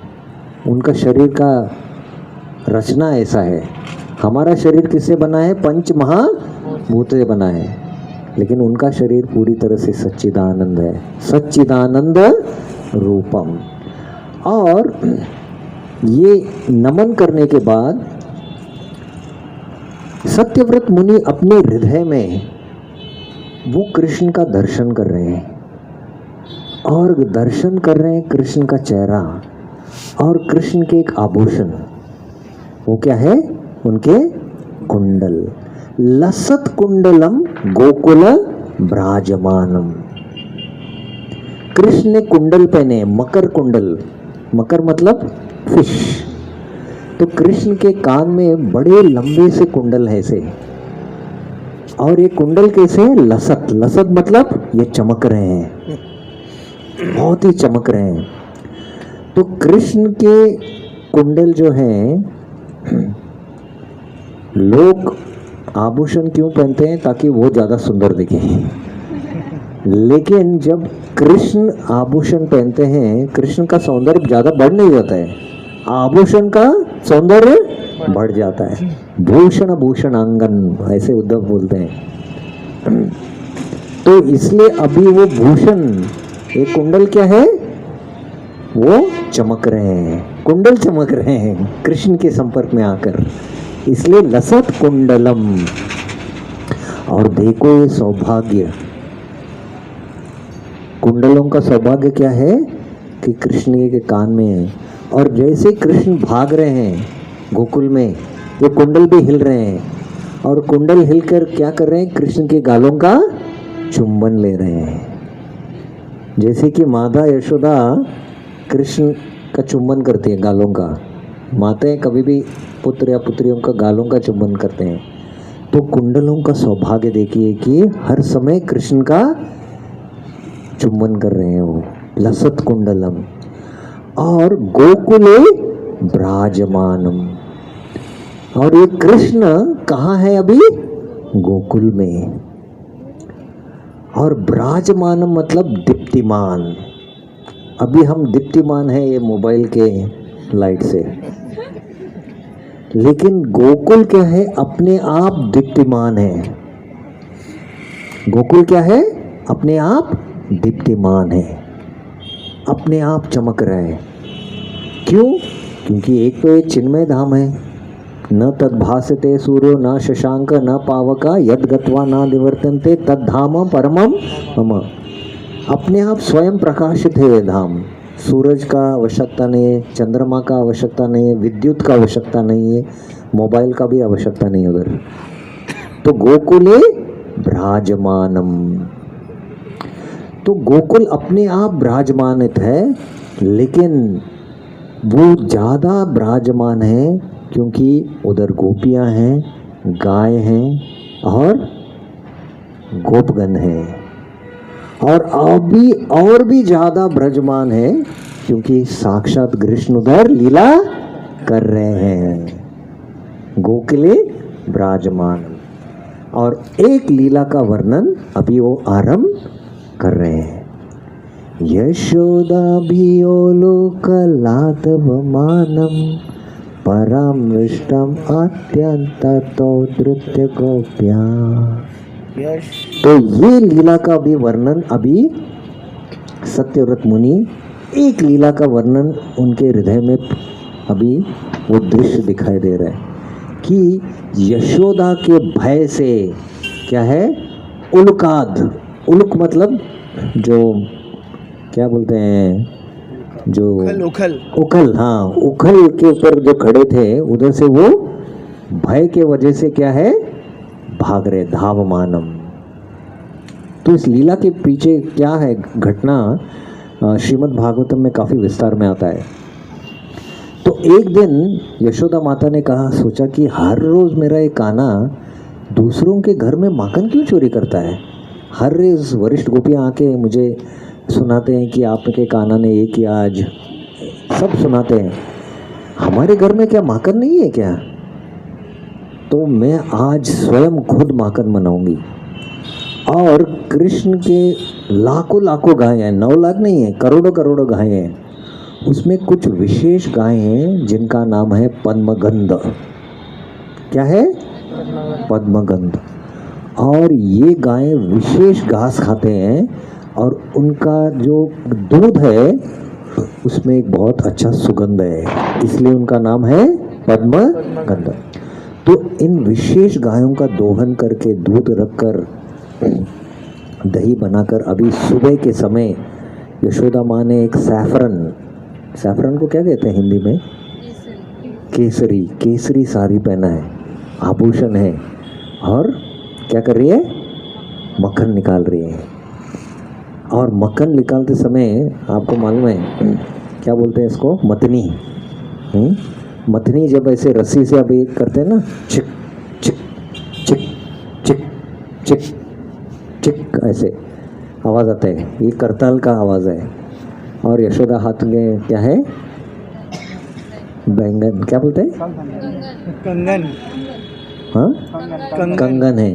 उनका शरीर का रचना ऐसा है। हमारा शरीर किससे बना है? पंच महाभूत से बना है। लेकिन उनका शरीर पूरी तरह से सच्चिदानंद है, सच्चिदानंद रूपम। और ये नमन करने के बाद सत्यव्रत मुनि अपने हृदय में वो कृष्ण का दर्शन कर रहे हैं, और दर्शन कर रहे हैं कृष्ण का चेहरा और कृष्ण के एक आभूषण। वो क्या है? उनके कुंडल। लसत कुंडलम गोकुल ब्राजमानम। कृष्ण ने कुंडल पहने, मकर कुंडल, मकर मतलब फिश। तो कृष्ण के कान में बड़े लंबे से कुंडल है से, और ये कुंडल कैसे है? लसत, लसत मतलब ये चमक रहे हैं, बहुत ही चमक रहे हैं। तो कृष्ण के कुंडल जो हैं, लोग आभूषण क्यों पहनते हैं? ताकि वो ज़्यादा सुंदर दिखे। लेकिन जब कृष्ण आभूषण पहनते हैं, कृष्ण का सौंदर्य ज़्यादा बढ़ नहीं जाता है, आभूषण का सौंदर्य बढ़ जाता है। भूषण भूषण आंगन, ऐसे उद्धव बोलते हैं। तो इसलिए अभी वो भूषण, एक कुंडल क्या है, वो चमक रहे हैं, कुंडल चमक रहे हैं कृष्ण के संपर्क में आकर, इसलिए लसत कुंडलम। और देखो ये सौभाग्य, कुंडलों का सौभाग्य क्या है कि कृष्ण के कान में है। और जैसे कृष्ण भाग रहे हैं गोकुल में, ये कुंडल भी हिल रहे हैं, और कुंडल हिलकर क्या कर रहे हैं, कृष्ण के गालों का चुंबन ले रहे हैं। जैसे कि माता यशोदा कृष्ण का चुंबन करती है गालों का, माताएं कभी भी पुत्र या पुत्रियों का गालों का चुंबन करते हैं। तो कुंडलों का सौभाग्य देखिए कि हर समय कृष्ण का चुंबन कर रहे हैं वो, लसत कुंडलम। और गोकुले ब्राजमानम, और ये कृष्ण कहाँ है अभी, गोकुल में। और ब्राजमानम मतलब दीप्तिमान, अभी हम दीप्तिमान है ये मोबाइल के लाइट से, लेकिन गोकुल क्या है, अपने आप दीप्तिमान है। गोकुल क्या है, अपने आप दीप्तिमान है, अपने आप चमक रहा है। क्यों, क्योंकि एक तो ये चिन्मय धाम है, न तद्भासते सूर्यो न शशांक न पावका यद गत्वा न निवर्तन्ते तद्धाम परमम मम। अपने आप स्वयं प्रकाशित है ये धाम, सूरज का आवश्यकता नहीं है, चंद्रमा का आवश्यकता नहीं है, विद्युत का आवश्यकता नहीं है, मोबाइल का भी आवश्यकता नहीं है उधर। तो गोकुले ब्राजमानम, तो गोकुल अपने आप ब्राजमानित है, लेकिन वो ज़्यादा ब्राजमान है क्योंकि उधर गोपियाँ हैं, गाय हैं और गोपगण हैं। और अभी और भी ज़्यादा ब्रजमान है क्योंकि साक्षात कृष्ण उधर लीला कर रहे हैं, गोकुले ब्राजमान। और एक लीला का वर्णन अभी वो आरंभ कर रहे हैं। यशोदाभियो लोकलातवमानं परामृष्टम अत्यंततो धृत्य गोप्या। तो ये लीला का भी वर्णन अभी सत्यव्रत मुनि, एक लीला का वर्णन उनके हृदय में अभी वो दृश्य दिखाई दे रहा है कि यशोदा के भय से क्या है, उल्काद, उल्क मतलब जो क्या बोलते हैं, जो उखल, उखल, हाँ, उखल के ऊपर जो खड़े थे उधर से वो भय के वजह से क्या है, भाग रहे, धावमानम। तो इस लीला के पीछे क्या है घटना, श्रीमद् भागवतम में काफी विस्तार में आता है। तो एक दिन यशोदा माता ने कहा, सोचा कि हर रोज मेरा एक काना दूसरों के घर में माखन क्यों चोरी करता है। हर रोज वरिष्ठ गोपियाँ आके मुझे सुनाते हैं कि आपके काना ने ये किया, आज सब सुनाते हैं, हमारे घर में क्या माखन नहीं है क्या। तो मैं आज स्वयं खुद माखन मनाऊंगी। और कृष्ण के लाखों लाखों गाय हैं, 9 लाख नहीं है, करोड़ों करोड़ों गाय हैं, उसमें कुछ विशेष गाय हैं जिनका नाम है पद्मगंध। क्या है, पद्मगंध। और ये गायें विशेष घास खाते हैं और उनका जो दूध है उसमें एक बहुत अच्छा सुगंध है, इसलिए उनका नाम है पद्मगंध। तो इन विशेष गायों का दोहन करके दूध रखकर दही बनाकर अभी सुबह के समय यशोदा माँ ने एक सैफरन को क्या कहते हैं हिंदी में, केसरी साड़ी पहना है, आभूषण है, और क्या कर रही है, मक्खन निकाल रही है। और मक्खन निकालते समय आपको मालूम है क्या बोलते हैं इसको, मतनी। मतनी जब ऐसे रस्सी से अभी करते हैं ना, चिक चिक चिक चिक चिक चिक ऐसे आवाज़ आता है, ये करताल का आवाज़ है। और यशोदा हाथ में क्या है, बैंगन, क्या बोलते हैं, कंगन, हाँ, कंगन है।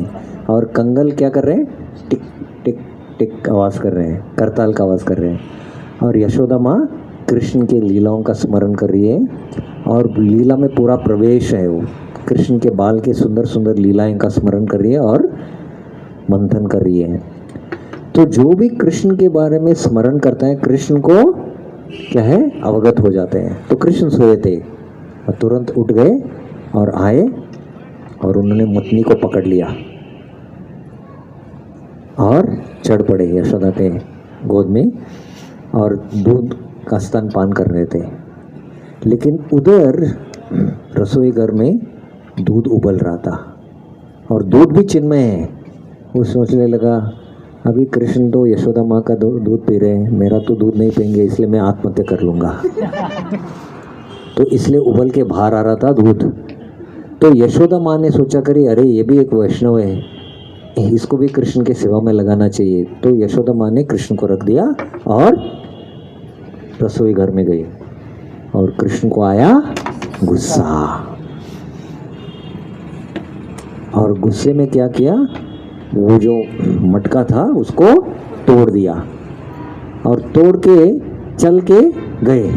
और कंगल क्या कर रहे हैं, टिक टिक टिक आवाज़ कर रहे हैं, करताल का आवाज़ कर रहे हैं। और यशोदा माँ कृष्ण के लीलाओं का स्मरण कर रही है, और लीला में पूरा प्रवेश है, वो कृष्ण के बाल के सुंदर सुंदर लीलाएं का स्मरण कर रही है और मंथन कर रही है। तो जो भी कृष्ण के बारे में स्मरण करता है कृष्ण को क्या है अवगत हो जाते हैं। तो कृष्ण सोए थे और तुरंत उठ गए और आए और उन्होंने मुतनी को पकड़ लिया और चढ़ पड़े यशोदा के गोद में और दूध का स्तन पान कर रहे थे। लेकिन उधर रसोई घर में दूध उबल रहा था और दूध भी चिन्मय है। वो सोचने लगा अभी कृष्ण तो यशोदा माँ का दूध पी रहे हैं, मेरा तो दूध नहीं पिएंगे, इसलिए मैं आत्महत्या कर लूँगा। तो इसलिए उबल के बाहर आ रहा था दूध। तो यशोदा माँ ने सोचा करी अरे ये भी एक वैष्णव है, इसको भी कृष्ण के सेवा में लगाना चाहिए। तो यशोदा माँ ने कृष्ण को रख दिया और रसोई घर में गई और कृष्ण को आया गुस्सा और गुस्से में क्या किया, वो जो मटका था उसको तोड़ दिया और तोड़ के चल के गए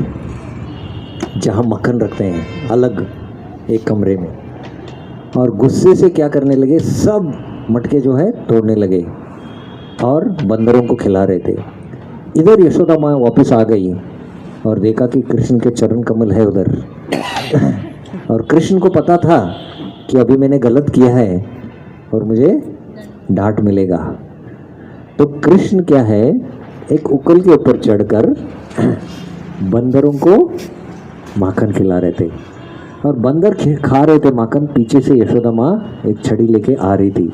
जहाँ मक्खन रखते हैं अलग एक कमरे में, और गुस्से से क्या करने लगे, सब मटके जो है तोड़ने लगे और बंदरों को खिला रहे थे। इधर यशोदा माँ वापस आ गई और देखा कि कृष्ण के चरण कमल है उधर और कृष्ण को पता था कि अभी मैंने गलत किया है और मुझे डांट मिलेगा। तो कृष्ण क्या है एक उकल के ऊपर चढ़कर बंदरों को माखन खिला रहे थे और बंदर खा रहे थे माखन। पीछे से यशोदा माँ एक छड़ी लेके आ रही थी।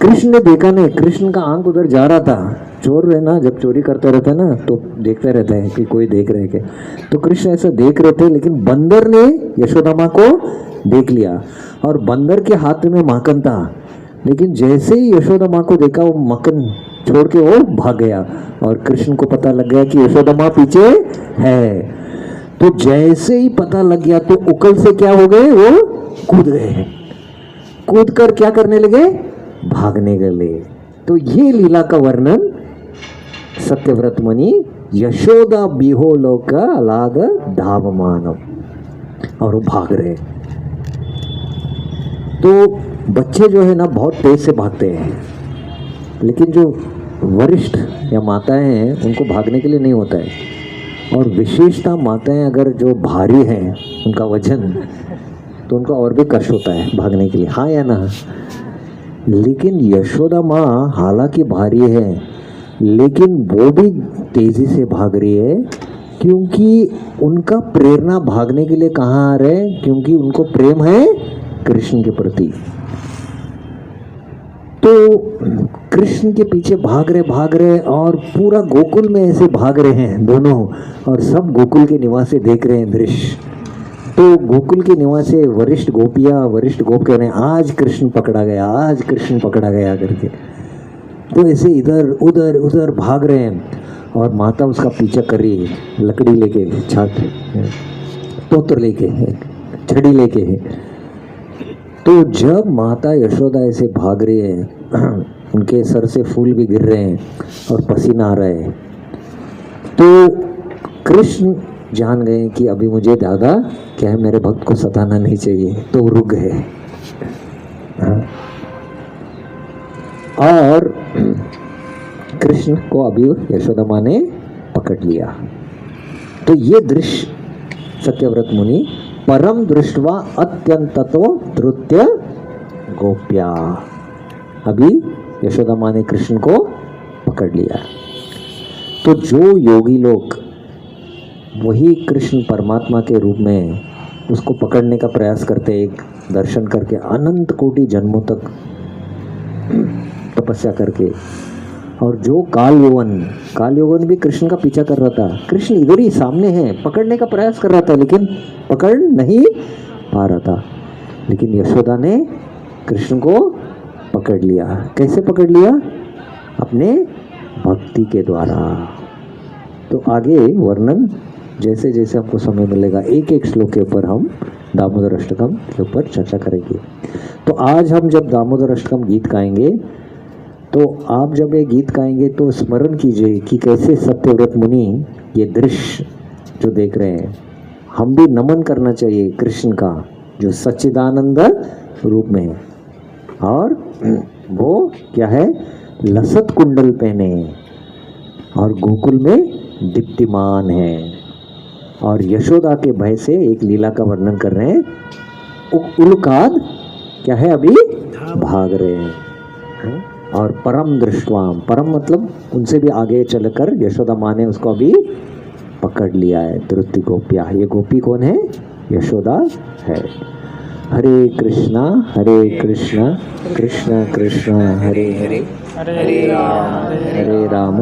कृष्ण ने देखा नहीं, कृष्ण का आंख उधर जा रहा था। चोर है ना, जब चोरी करते रहते हैं ना तो देखते रहते हैं कि कोई देख रहे क्या। तो कृष्ण ऐसा देख रहे थे, लेकिन बंदर ने यशोदा माँ को देख लिया और बंदर के हाथ में माखन था। लेकिन जैसे ही यशोदा माँ को देखा वो माखन छोड़ के वो भाग गया और कृष्ण को पता लग गया कि यशोदा माँ पीछे है। तो जैसे ही पता लग गया तो उकल से क्या हो गए, वो कूद गए। कूद कर क्या करने लगे, भागने गए। तो ये लीला का वर्णन सत्यव्रत मुनि यशोदा बिहोलोक अलाग धाव मानव और वो भाग रहे। तो बच्चे जो है ना बहुत तेज से भागते हैं, लेकिन जो वरिष्ठ या माताएं हैं उनको भागने के लिए नहीं होता है। और विशेषता माताएं अगर जो भारी हैं उनका वजन, तो उनका और भी कष्ट होता है भागने के लिए, हाँ या ना। लेकिन यशोदा माँ हालांकि भारी है लेकिन वो भी तेजी से भाग रही है, क्योंकि उनका प्रेरणा भागने के लिए कहाँ आ रहे हैं, क्योंकि उनको प्रेम है कृष्ण के प्रति। तो कृष्ण के पीछे भाग रहे और पूरा गोकुल में ऐसे भाग रहे हैं दोनों, और सब गोकुल के निवासी देख रहे हैं दृश्य। तो गोकुल के निवासी वरिष्ठ गोपियाँ वरिष्ठ गोप कह रहे हैं आज कृष्ण पकड़ा गया, आज कृष्ण पकड़ा गया करके। तो ऐसे इधर उधर उधर भाग रहे हैं और माता उसका पीछा कर रही है, लकड़ी लेके, छात तोत्र लेके, छड़ी लेके। तो जब माता यशोदा ऐसे भाग रही है, उनके सर से फूल भी गिर रहे हैं और पसीना आ रहा है, तो कृष्ण जान गए कि अभी मुझे ज़्यादा क्या है, मेरे भक्त को सताना नहीं चाहिए, तो रुक गए। और कृष्ण को अभी यशोदा माँ ने पकड़ लिया। तो ये दृश्य सत्यव्रत मुनि परम दृष्टवा अत्यंततो धृत्य गोप्या, अभी यशोदा माँ ने कृष्ण को पकड़ लिया। तो जो योगी लोग वही कृष्ण परमात्मा के रूप में उसको पकड़ने का प्रयास करते, एक दर्शन करके अनंत कोटि जन्मों तक तपस्या करके, और जो काल यौवन भी कृष्ण का पीछा कर रहा था। कृष्ण इधर ही सामने है, पकड़ने का प्रयास कर रहा था लेकिन पकड़ नहीं पा रहा था। लेकिन यशोदा ने कृष्ण को पकड़ लिया। कैसे पकड़ लिया? अपने भक्ति के द्वारा। तो आगे वर्णन जैसे जैसे हमको समय मिलेगा एक एक श्लोक के ऊपर हम दामोदर अष्टकम के ऊपर चर्चा करेंगे। तो आज हम जब दामोदर अष्टकम गीत गाएंगे, तो आप जब ये गीत गाएंगे तो स्मरण कीजिए कि कैसे सत्यव्रत मुनि ये दृश्य जो देख रहे हैं, हम भी नमन करना चाहिए कृष्ण का जो सच्चिदानंद रूप में है। और वो क्या है? लसत कुंडल पहने और गोकुल में दीप्तिमान है। और यशोदा के भय से एक लीला का वर्णन कर रहे हैं। उल्काद क्या है, अभी भाग रहे हैं। और परम दृष्टवाम, परम मतलब उनसे भी आगे चलकर यशोदा माँ ने उसको अभी पकड़ लिया है। द्रुति गोपिया, ये गोपी कौन है? यशोदा है। हरे कृष्णा कृष्ण कृष्ण हरे हरे, हरे राम